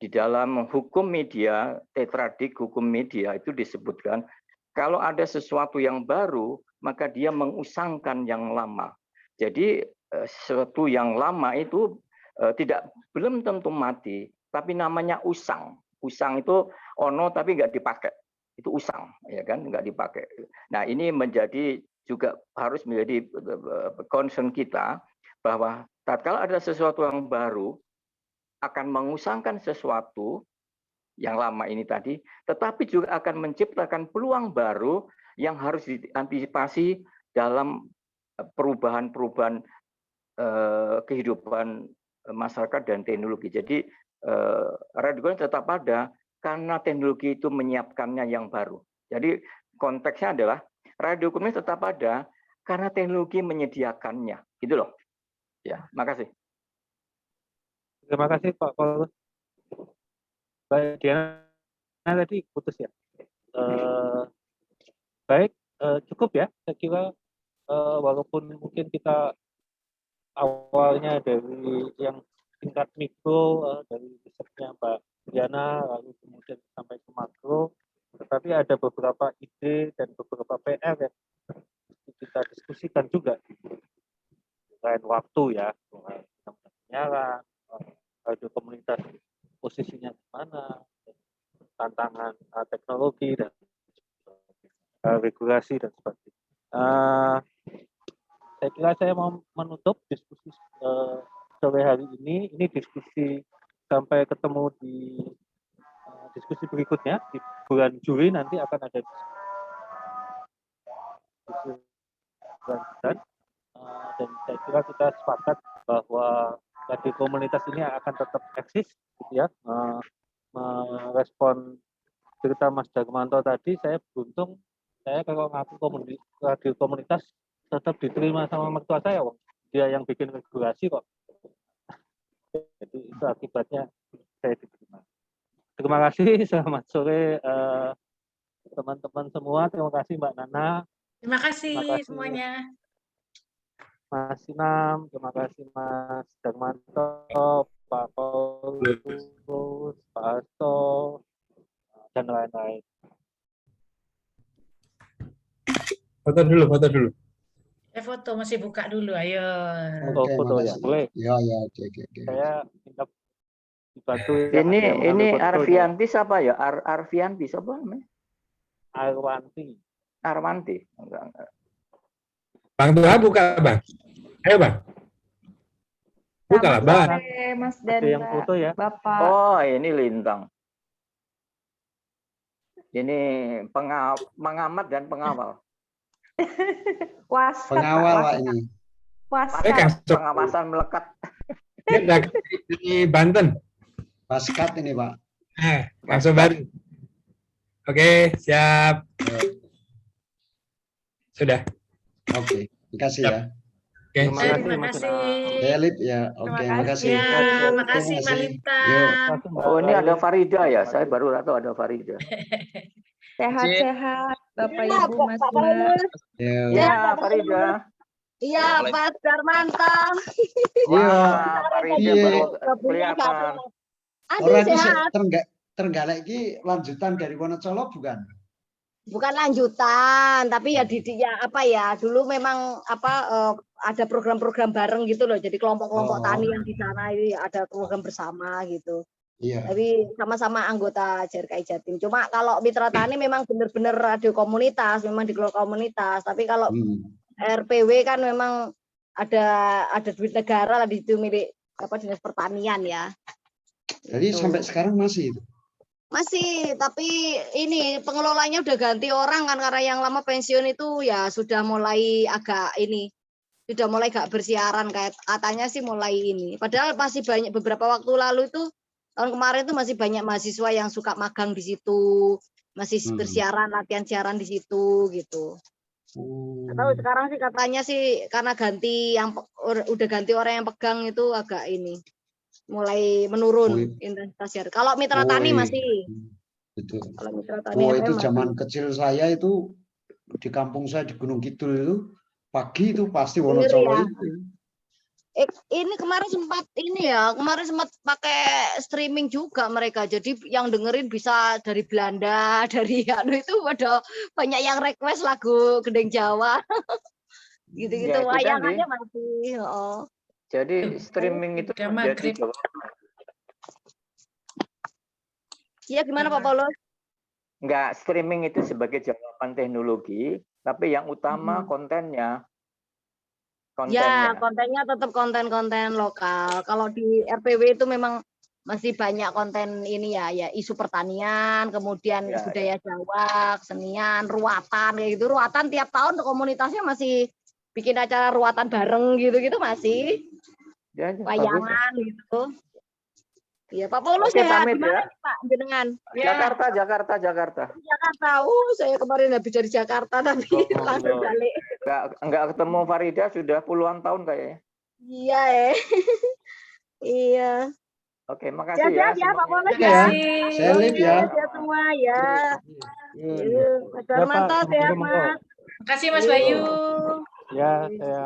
Di dalam hukum media, tetradik hukum media itu disebutkan, kalau ada sesuatu yang baru, maka dia mengusangkan yang lama. Jadi sesuatu yang lama itu belum tentu mati, tapi namanya usang. Usang itu ono tapi nggak dipakai, itu usang, ya kan, nggak dipakai. Nah ini juga harus menjadi concern kita, bahwa tatkala ada sesuatu yang baru akan mengusangkan sesuatu yang lama ini tadi, tetapi juga akan menciptakan peluang baru yang harus diantisipasi dalam perubahan-perubahan kehidupan masyarakat dan teknologi. Jadi radio tetap ada karena teknologi itu menyiapkannya yang baru. Jadi konteksnya adalah radio komunitas tetap ada karena teknologi menyediakannya, gitu loh. Ya, makasih. Terima kasih Pak Paulus. Baik, Diana tadi putus ya. Baik, cukup ya. Saya kira walaupun mungkin kita awalnya dari yang tingkat mikro, dari risetnya Mbak Diana, lalu kemudian sampai ke makro, tetapi ada beberapa ide dan beberapa PR yang kita diskusikan juga. Lain waktu ya, penyiaran, radio komunitas posisinya di mana, tantangan teknologi dan regulasi dan sebagainya. Saya kira saya mau menutup diskusi sore hari ini. Ini diskusi sampai ketemu di diskusi berikutnya di bulan Juli, nanti akan ada diskusi lanjutan. Dan saya kira kita sepakat bahwa radio komunitas ini akan tetap eksis, gitu ya. Merespon cerita Mas Darmanto tadi, saya beruntung, saya kalau ngaku radio komunitas tetap diterima sama mertua saya, dia yang bikin regulasi kok. Jadi itu akibatnya saya diterima. Terima kasih, selamat sore teman-teman semua. Terima kasih Mbak Nana. Terima kasih semuanya. Mas Sinam, terima kasih Mas Darmanto, Pak Paulus, Pak Hasto, dan lain-lain. Foto dulu. Foto masih buka dulu, ayo. Foto ya, boleh. Ya, oke. Saya minta dibantu. Ini Arfianti siapa ya? Arfianti siapa namanya? Arwanti. Enggak. Bang Tuhan buka, Bang. Ayo, Bang. Buka lah, Bang. Mas dan yang foto ya. Bapak. Oh, ini Lintang. Ini pengamat dan pengawal. Waskat, Pengawal Pak, Pak ini. waskat. Kang Sob, Pengawasan melekat. di Banten. Paskat ini Pak. Kang Sobari. Oke, siap. Sudah. Oke, terima kasih ya. Oke, Terima siap. kasih, Terima Mas kasih. Saya Lip ya. Oke, terima kasih. Ya, terima kasih Terima Mbak kasih. Lita. Yuk. Oh, ini ada Farida ya. Saya baru tahu ada Farida. Sehat-sehat, Bapak Iya, Ibu, Pak Mas Pak Bima. Paulus. Yuk. Ya, Farida. Iya, Pak Darmanto. Wah, Farida Iya. baru Punya kelihatan. Aduh, Orang itu sehat. Trenggalek ini lanjutan dari Wonocolo bukan? Bukan lanjutan, tapi ya ya apa ya, dulu memang ada program-program bareng gitu loh. Jadi kelompok-kelompok Oh. tani yang di sana ini ada program bersama gitu. Iya. Tapi sama-sama anggota JRKI Jatim. Cuma kalau mitra tani memang benar-benar radio komunitas, memang dikelola komunitas. Tapi kalau RPW kan memang ada duit negara lah di situ milik Dinas Pertanian ya. Jadi Gitu. sampai sekarang masih itu. Masih, tapi ini pengelolanya udah ganti orang kan karena yang lama pensiun itu ya sudah mulai sudah mulai gak bersiaran kayak katanya sih mulai ini. Padahal masih banyak beberapa waktu lalu itu tahun kemarin itu masih banyak mahasiswa yang suka magang di situ, masih bersiaran latihan siaran di situ gitu. Atau sekarang sih katanya sih karena udah ganti orang yang pegang itu agak ini mulai menurun intensitas siaran. Kalau mitra tani masih. Betul. Kalau mitra tani Oh, FM itu masih. zaman kecil saya itu di kampung saya di Gunung Kidul itu pagi itu pasti Wonocolo Ya. itu. Ini kemarin sempat pakai streaming juga mereka. Jadi yang dengerin bisa dari Belanda, dari itu ada banyak yang request lagu Gendeng Jawa. Gitu-gitu. Ya, itu Wayangannya tadi. masih. Oh. Jadi streaming itu Udah menjadi maghrib. Iya gimana Pak Paulus? enggak, streaming itu sebagai jawaban teknologi, tapi yang utama kontennya. Ya, kontennya tetap konten-konten lokal. Kalau di RPW itu memang masih banyak konten ini ya isu pertanian, kemudian budaya Jawa, kesenian, ruatan kayak gitu. Ruatan tiap tahun komunitasnya masih bikin acara ruatan bareng gitu-gitu masih. Wayangan gitu. Iya, Pak Paulus sehat gimana nih, Pak jenengan? Jakarta. Jakarta. Saya kemarin habis dari Jakarta tapi langsung balik. Enggak ketemu Farida sudah puluhan tahun kayaknya. Iya, iya. Oke, makasih ya. Ya, Pak Paulus ya. Saya Lip ya. Sehat semua ya. Mas Darmanto sehat, Mas. Makasih Mas Bayu. Ya, saya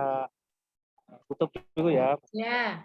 tutup dulu ya. Ya.